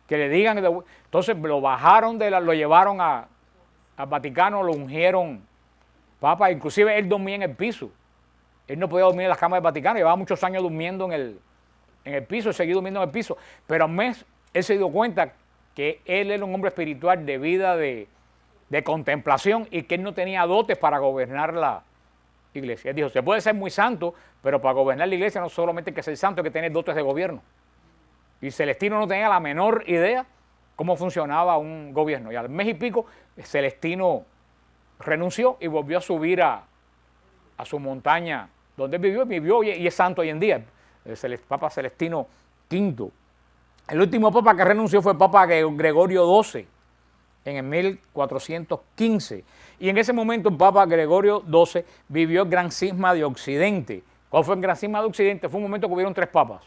que le digan. Entonces lo bajaron, lo llevaron al Vaticano, lo ungieron papa, inclusive él dormía en el piso. Él no podía dormir en las camas del Vaticano, llevaba muchos años durmiendo en el piso, seguía durmiendo en el piso, pero al mes él se dio cuenta que él era un hombre espiritual de vida de contemplación y que él no tenía dotes para gobernar la iglesia. Él dijo, se puede ser muy santo, pero para gobernar la iglesia no solamente hay que ser santo, hay que tener dotes de gobierno. Y Celestino no tenía la menor idea cómo funcionaba un gobierno. Y al mes y pico, Celestino renunció y volvió a subir a su montaña donde él vivió y es santo hoy en día, el Papa Celestino V. El último papa que renunció fue el Papa Gregorio XII en el 1415. Y en ese momento el Papa Gregorio XII vivió el Gran Cisma de Occidente. ¿Cuál fue el Gran Cisma de Occidente? Fue un momento que hubieron 3 papas.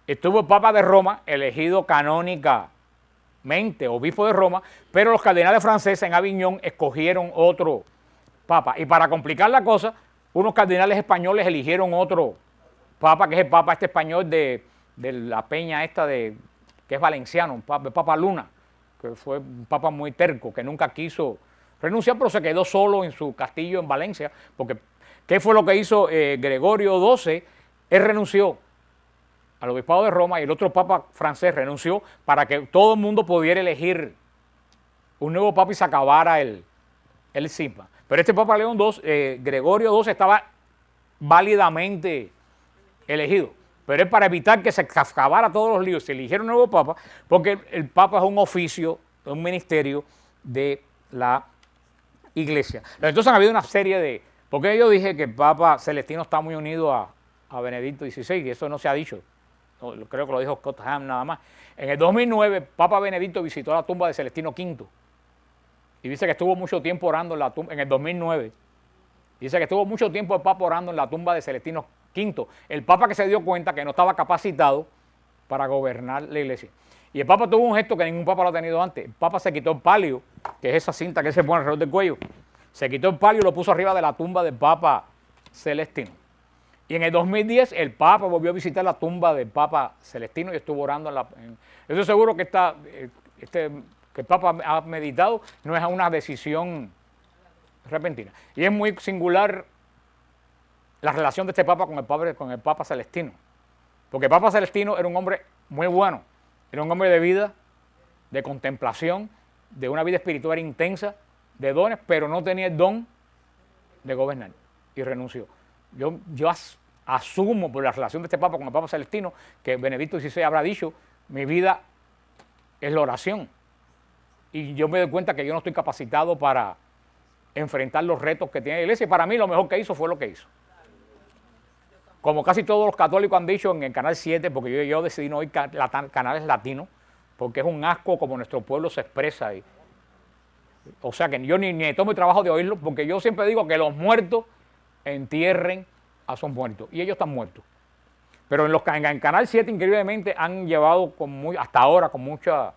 Estuvo el Papa de Roma, elegido canónicamente, obispo de Roma, pero los cardenales franceses en Aviñón escogieron otro papa. Y para complicar la cosa, unos cardenales españoles eligieron otro papa, que es el Papa español de la peña que es valenciano, el Papa Luna, que fue un papa muy terco, que nunca quiso renunciar, pero se quedó solo en su castillo en Valencia, porque ¿qué fue lo que hizo Gregorio XII? Él renunció al obispado de Roma y el otro papa francés renunció para que todo el mundo pudiera elegir un nuevo papa y se acabara el cisma. Pero este Papa León II, Gregorio XII, estaba válidamente elegido. Pero es para evitar que se acabara todos los líos, se eligieron un nuevo papa, porque el papa es un oficio, un ministerio de la iglesia. Entonces han habido una serie porque yo dije que el Papa Celestino está muy unido a Benedicto XVI, y eso no se ha dicho, creo que lo dijo Scott Hahn nada más. En el 2009, Papa Benedicto visitó la tumba de Celestino V, y dice que estuvo mucho tiempo orando en la tumba, en el 2009, dice que estuvo mucho tiempo el Papa orando en la tumba de Celestino V, el Papa que se dio cuenta que no estaba capacitado para gobernar la iglesia. Y el Papa tuvo un gesto que ningún Papa lo ha tenido antes. El Papa se quitó el palio, que es esa cinta que se pone alrededor del cuello, se quitó el palio y lo puso arriba de la tumba del Papa Celestino. Y en el 2010 el Papa volvió a visitar la tumba del Papa Celestino y estuvo orando estoy seguro que que el Papa ha meditado, no es una decisión repentina. Y es muy singular la relación de este Papa con el Papa Celestino. Porque el Papa Celestino era un hombre muy bueno, era un hombre de vida, de contemplación, de una vida espiritual intensa, de dones, pero no tenía el don de gobernar y renunció. Yo asumo por la relación de este Papa con el Papa Celestino que Benedicto XVI habrá dicho, mi vida es la oración. Y yo me doy cuenta que yo no estoy capacitado para enfrentar los retos que tiene la iglesia. Y para mí lo mejor que hizo fue lo que hizo. Como casi todos los católicos han dicho en el Canal 7, porque yo decidí no oír canales latinos, porque es un asco como nuestro pueblo se expresa. O sea que yo ni tomo el trabajo de oírlo, porque yo siempre digo que los muertos entierren a sus muertos, y ellos están muertos. Pero en el Canal 7, increíblemente, han llevado hasta ahora con mucha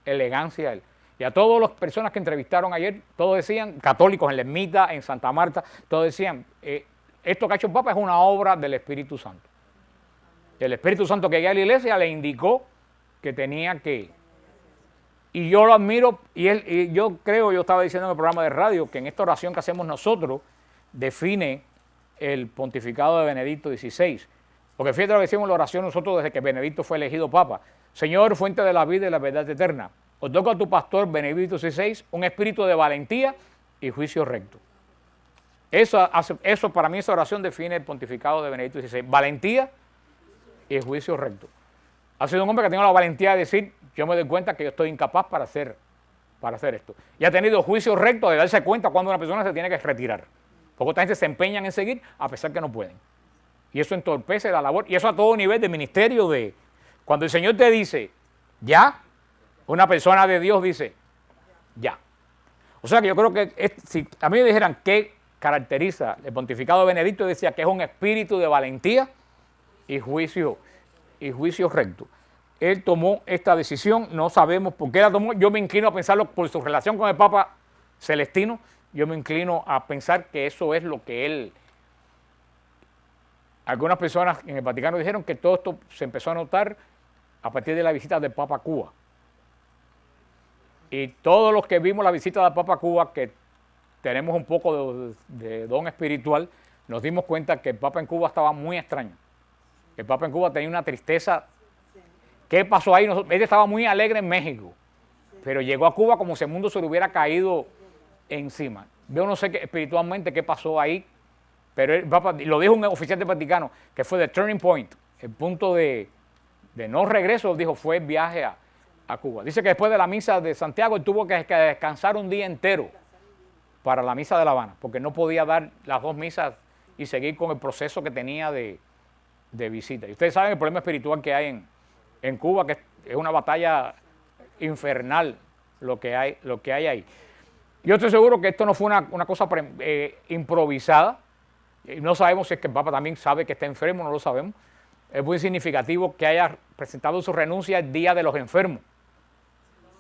elegancia. Y a todas las personas que entrevistaron ayer, todos decían, católicos en la Ermita, en Santa Marta, todos decían, esto que ha hecho el Papa es una obra del Espíritu Santo. El Espíritu Santo que guía a la iglesia le indicó que tenía que... Y yo lo admiro, y yo estaba diciendo en el programa de radio, que en esta oración que hacemos nosotros, define el pontificado de Benedicto XVI. Porque fíjate lo que decimos en la oración nosotros desde que Benedicto fue elegido Papa. Señor, fuente de la vida y la verdad eterna, otorga a tu pastor Benedicto XVI un espíritu de valentía y juicio recto. Eso para mí, esa oración define el pontificado de Benedicto XVI. Valentía y juicio recto. Ha sido un hombre que ha tenido la valentía de decir, yo me doy cuenta que yo estoy incapaz para hacer esto. Y ha tenido juicio recto de darse cuenta cuando una persona se tiene que retirar. Porque otra gente se empeñan en seguir a pesar que no pueden. Y eso entorpece la labor. Y eso a todo nivel de ministerio de... Cuando el Señor te dice, ya, una persona de Dios dice, ya. O sea que yo creo que si a mí me dijeran qué caracteriza el pontificado de Benedicto, decía que es un espíritu de valentía y juicio recto. Él tomó esta decisión, no sabemos por qué la tomó. Yo me inclino a pensarlo por su relación con el Papa Celestino. Yo me inclino a pensar que eso es lo que él... Algunas personas en el Vaticano dijeron que todo esto se empezó a notar a partir de la visita del Papa a Cuba. Y todos los que vimos la visita del Papa a Cuba, que tenemos un poco de don espiritual, nos dimos cuenta que el Papa en Cuba estaba muy extraño. El Papa en Cuba tenía una tristeza. ¿Qué pasó ahí? Él estaba muy alegre en México, pero llegó a Cuba como si el mundo se le hubiera caído encima. Yo no sé espiritualmente qué pasó ahí, pero el Papa, lo dijo un oficial del Vaticano, que fue the turning point, el punto de no regreso, dijo, fue el viaje a Cuba. Dice que después de la misa de Santiago, él tuvo que descansar un día entero para la misa de La Habana, porque no podía dar las dos misas y seguir con el proceso que tenía de visita. Y ustedes saben el problema espiritual que hay en Cuba, que es una batalla infernal lo que hay ahí. Yo estoy seguro que esto no fue una cosa improvisada. No sabemos si es que el Papa también sabe que está enfermo, no lo sabemos. Es muy significativo que haya presentado su renuncia el Día de los Enfermos,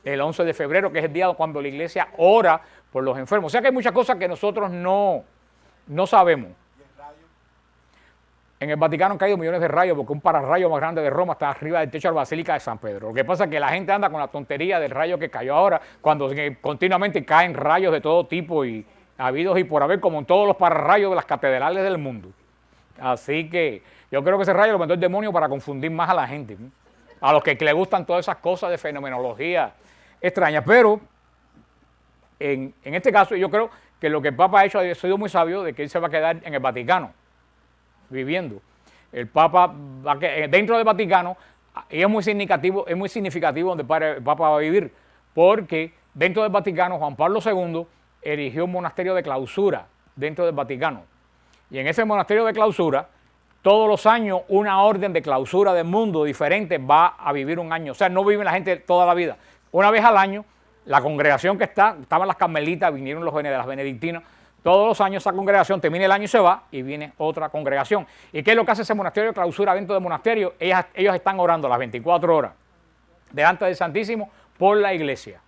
el 11 de febrero, que es el día cuando la Iglesia ora por los enfermos. O sea que hay muchas cosas que nosotros no sabemos. En el Vaticano han caído millones de rayos porque un pararrayo más grande de Roma está arriba del techo de la Basílica de San Pedro. Lo que pasa es que la gente anda con la tontería del rayo que cayó ahora, cuando continuamente caen rayos de todo tipo y habidos y por haber, como en todos los pararrayos de las catedrales del mundo. Así que yo creo que ese rayo lo mandó el demonio para confundir más a la gente, ¿no? A los que le gustan todas esas cosas de fenomenología extraña. Pero en este caso yo creo que lo que el Papa ha hecho ha sido muy sabio, de que él se va a quedar en el Vaticano viviendo. El Papa dentro del Vaticano, y es muy significativo donde el Papa va a vivir, porque dentro del Vaticano Juan Pablo II erigió un monasterio de clausura dentro del Vaticano. Y en ese monasterio de clausura, todos los años una orden de clausura del mundo diferente va a vivir un año. O sea, no vive la gente toda la vida. Una vez al año, la congregación que estaban las carmelitas, vinieron los de las benedictinas, todos los años esa congregación termina el año y se va, y viene otra congregación. ¿Y qué es lo que hace ese monasterio de clausura dentro del monasterio? Ellos están orando las 24 horas delante del Santísimo por la iglesia.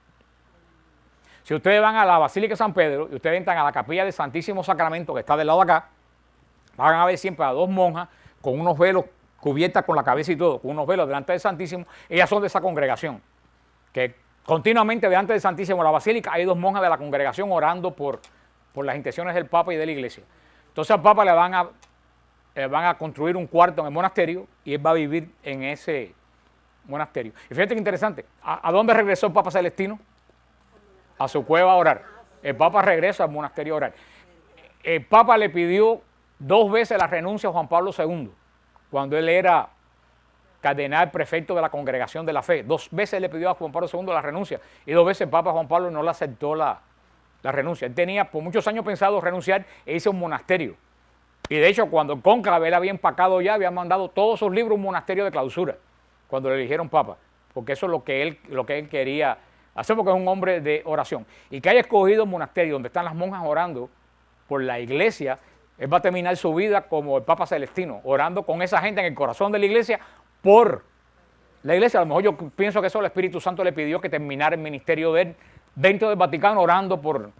Si ustedes van a la Basílica de San Pedro y ustedes entran a la capilla del Santísimo Sacramento, que está del lado de acá, van a ver siempre a dos monjas con unos velos cubiertas con la cabeza y todo, con unos velos delante del Santísimo. Ellas son de esa congregación, que continuamente delante del Santísimo, la Basílica, hay dos monjas de la congregación orando por las intenciones del Papa y de la Iglesia. Entonces al Papa le van a construir un cuarto en el monasterio y él va a vivir en ese monasterio. Y fíjate que interesante, ¿a dónde regresó el Papa Celestino? A su cueva a orar. El Papa regresa al monasterio a orar. El Papa le pidió 2 veces la renuncia a Juan Pablo II, cuando él era cardenal prefecto de la Congregación de la Fe. 2 veces le pidió a Juan Pablo II la renuncia y 2 veces el Papa Juan Pablo no le aceptó la renuncia. Él tenía por muchos años pensado renunciar e irse a un monasterio. Y de hecho, cuando el cónclave él había empacado ya, había mandado todos sus libros a un monasterio de clausura, cuando le eligieron Papa, porque eso es lo que él quería hacer, porque es un hombre de oración. Y que haya escogido un monasterio donde están las monjas orando por la iglesia, él va a terminar su vida como el Papa Celestino, orando con esa gente en el corazón de la iglesia por la iglesia. A lo mejor yo pienso que eso el Espíritu Santo le pidió que terminara el ministerio de él dentro del Vaticano orando por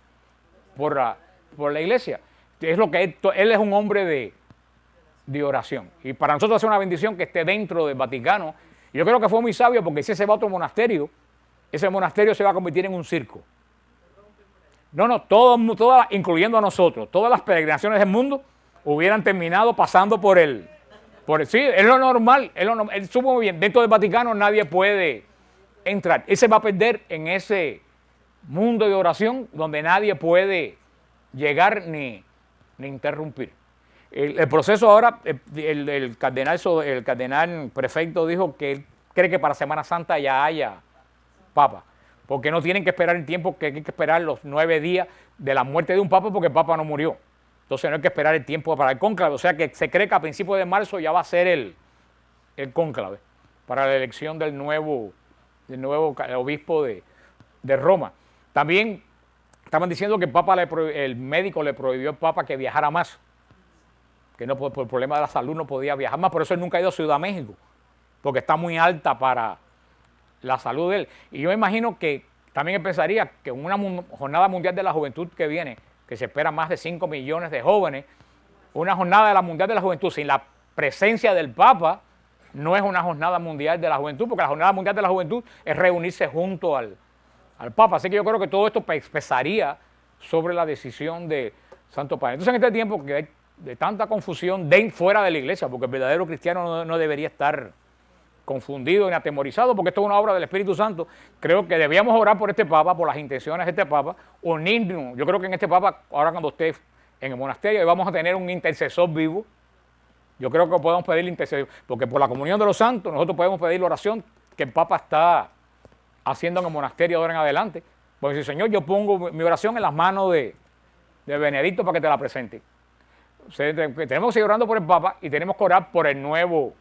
la iglesia. Es lo que él es un hombre de oración. Y para nosotros es una bendición que esté dentro del Vaticano. Y yo creo que fue muy sabio, porque si se va a otro monasterio, ese monasterio se va a convertir en un circo. No, todas, incluyendo a nosotros, todas las peregrinaciones del mundo hubieran terminado pasando por el Sí, es lo normal, él supo muy bien. Dentro del Vaticano nadie puede entrar. Él se va a perder en ese mundo de oración donde nadie puede llegar ni interrumpir. El proceso ahora, el cardenal prefecto dijo que él cree que para Semana Santa ya haya papa, porque no tienen que esperar el tiempo que hay que esperar los 9 días de la muerte de un papa, porque el papa no murió. Entonces no hay que esperar el tiempo para el cónclave, o sea que se cree que a principios de marzo ya va a ser el cónclave para la elección del nuevo obispo de Roma. También estaban diciendo que el médico le prohibió al papa que viajara más, que no por el problema de la salud no podía viajar más, por eso él nunca ha ido a Ciudad de México, porque está muy alta para la salud de él. Y yo me imagino que también él pensaría que en una jornada mundial de la juventud que viene, que se espera más de 5 millones de jóvenes, una jornada de la mundial de la juventud sin la presencia del Papa no es una jornada mundial de la juventud, porque la jornada mundial de la juventud es reunirse junto al Papa. Así que yo creo que todo esto pesaría sobre la decisión de Santo Padre. Entonces en este tiempo que hay de tanta confusión fuera de la iglesia, porque el verdadero cristiano no debería estar confundido ni atemorizado, porque esto es una obra del Espíritu Santo. Creo que debíamos orar por este Papa, por las intenciones de este Papa, unirnos. Yo creo que en este Papa, ahora cuando esté en el monasterio, vamos a tener un intercesor vivo. Yo creo que podemos pedir la intercesión, porque por la comunión de los santos nosotros podemos pedir la oración que el Papa está haciendo en el monasterio de ahora en adelante. Porque si, Señor, yo pongo mi oración en las manos de Benedicto para que te la presente. O sea, tenemos que seguir orando por el Papa y tenemos que orar por el nuevo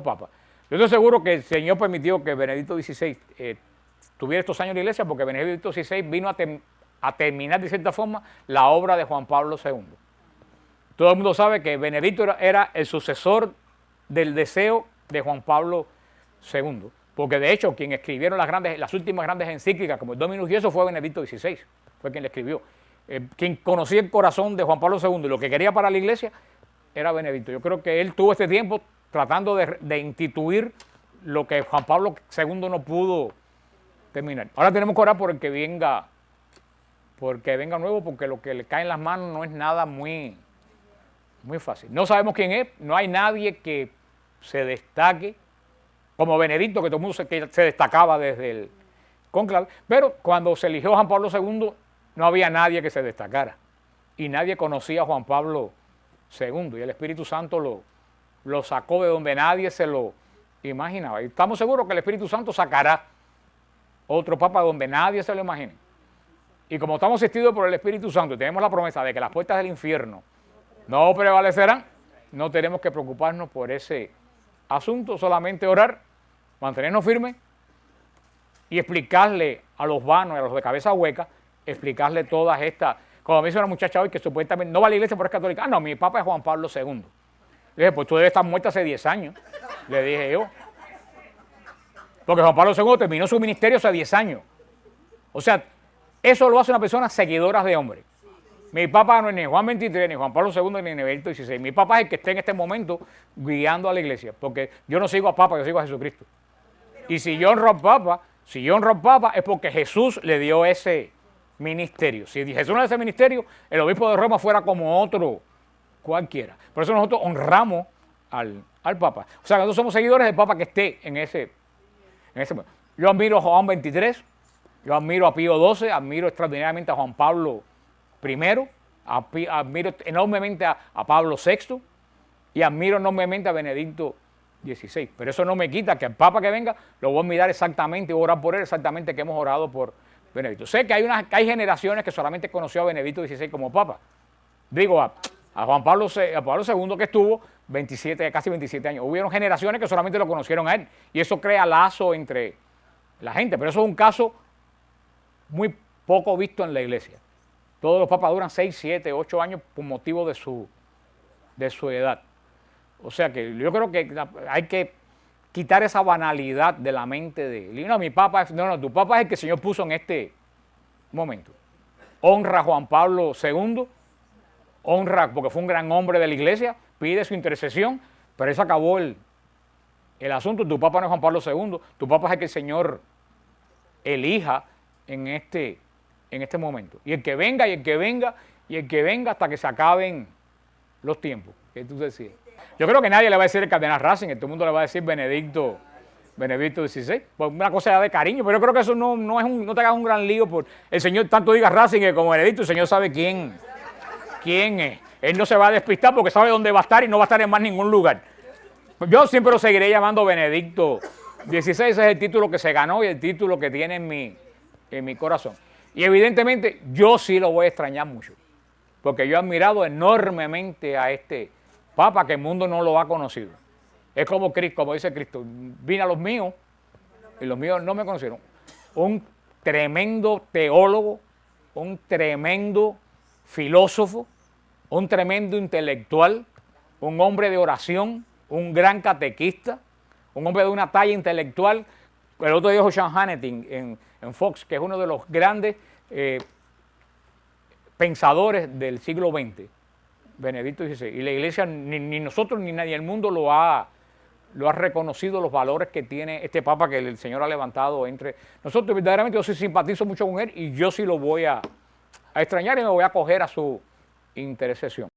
Papa. Yo estoy seguro que el Señor permitió que Benedicto XVI tuviera estos años en la iglesia, porque Benedicto XVI vino a terminar de cierta forma la obra de Juan Pablo II. Todo el mundo sabe que Benedicto era el sucesor del deseo de Juan Pablo II, porque de hecho quien escribieron las últimas grandes encíclicas, como el Dominus y eso, fue Benedicto XVI, fue quien le escribió. Quien conocía el corazón de Juan Pablo II y lo que quería para la iglesia era Benedicto. Yo creo que él tuvo este tiempo tratando de instituir lo que Juan Pablo II no pudo terminar. Ahora tenemos que orar por el que venga nuevo, porque lo que le cae en las manos no es nada muy fácil. No sabemos quién es, no hay nadie que se destaque, como Benedicto, que todo el mundo se destacaba desde el cónclave, pero cuando se eligió Juan Pablo II no había nadie que se destacara, y nadie conocía a Juan Pablo II, y el Espíritu Santo lo sacó de donde nadie se lo imaginaba. Y estamos seguros que el Espíritu Santo sacará otro Papa donde nadie se lo imagine. Y como estamos asistidos por el Espíritu Santo y tenemos la promesa de que las puertas del infierno no prevalecerán, no tenemos que preocuparnos por ese asunto, solamente orar, mantenernos firmes y explicarle a los vanos y a los de cabeza hueca, explicarle todas estas. Como me dice una muchacha hoy que supuestamente no va a la iglesia pero es católica. No, mi Papa es Juan Pablo II. Le dije, pues tú debes estar muerta hace 10 años, le dije yo. Porque Juan Pablo II terminó su ministerio hace 10 años. O sea, eso lo hace una persona seguidora de hombre. Mi Papa no es ni Juan XXIII, ni Juan Pablo II, ni Benedicto XVI. Mi Papa es el que esté en este momento guiando a la iglesia, porque yo no sigo a Papa, yo sigo a Jesucristo. Y si yo honro al Papa es porque Jesús le dio ese ministerio. Si Jesús no le dio ese ministerio, el obispo de Roma fuera como otro cualquiera. Por eso nosotros honramos al Papa. O sea, nosotros somos seguidores del Papa que esté en ese momento. Yo admiro a Juan XXIII, yo admiro a Pío XII, admiro extraordinariamente a Juan Pablo I, admiro enormemente a Pablo VI y admiro enormemente a Benedicto XVI. Pero eso no me quita que al Papa que venga lo voy a mirar exactamente y voy a orar por él exactamente que hemos orado por Benedicto. Sé que hay generaciones que solamente conoció a Benedicto XVI como Papa. Digo, a Pablo II que estuvo casi 27 años. Hubieron generaciones que solamente lo conocieron a él y eso crea lazo entre la gente, pero eso es un caso muy poco visto en la iglesia. Todos los papas duran 6, 7, 8 años por motivo de su edad. O sea que yo creo que hay que quitar esa banalidad de la mente de él. No, mi papa tu papa es el que el Señor puso en este momento. Honra a Juan Pablo II, honra porque fue un gran hombre de la iglesia, pide su intercesión, pero eso acabó el asunto. Tu papa no es Juan Pablo II, tu papa es el que el Señor elija en este momento. Y el que venga, y el que venga, y el que venga hasta que se acaben los tiempos, que tú decías. Yo creo que nadie le va a decir el cardenal Ratzinger, todo el mundo le va a decir Benedicto XVI, pues una cosa de cariño, pero yo creo que eso no es no te hagas un gran lío por el señor, tanto diga Ratzinger como Benedicto, el señor sabe quién es. Él no se va a despistar porque sabe dónde va a estar y no va a estar en más ningún lugar. Yo siempre lo seguiré llamando Benedicto XVI, ese es el título que se ganó y el título que tiene en mi corazón. Y evidentemente yo sí lo voy a extrañar mucho, porque yo he admirado enormemente a este Papa que el mundo no lo ha conocido. Es como Cristo, como dice Cristo, vine a los míos y los míos no me conocieron. Un tremendo teólogo, un tremendo filósofo, un tremendo intelectual, un hombre de oración, un gran catequista, un hombre de una talla intelectual. El otro día dijo Sean Hannity en Fox, que es uno de los grandes pensadores del siglo XX, Benedicto XVI. Y la Iglesia, ni nosotros ni nadie del mundo lo ha reconocido, los valores que tiene este Papa que el Señor ha levantado entre nosotros. Verdaderamente yo sí simpatizo mucho con él y yo sí lo voy a extrañar y me voy a acoger a su intercesión.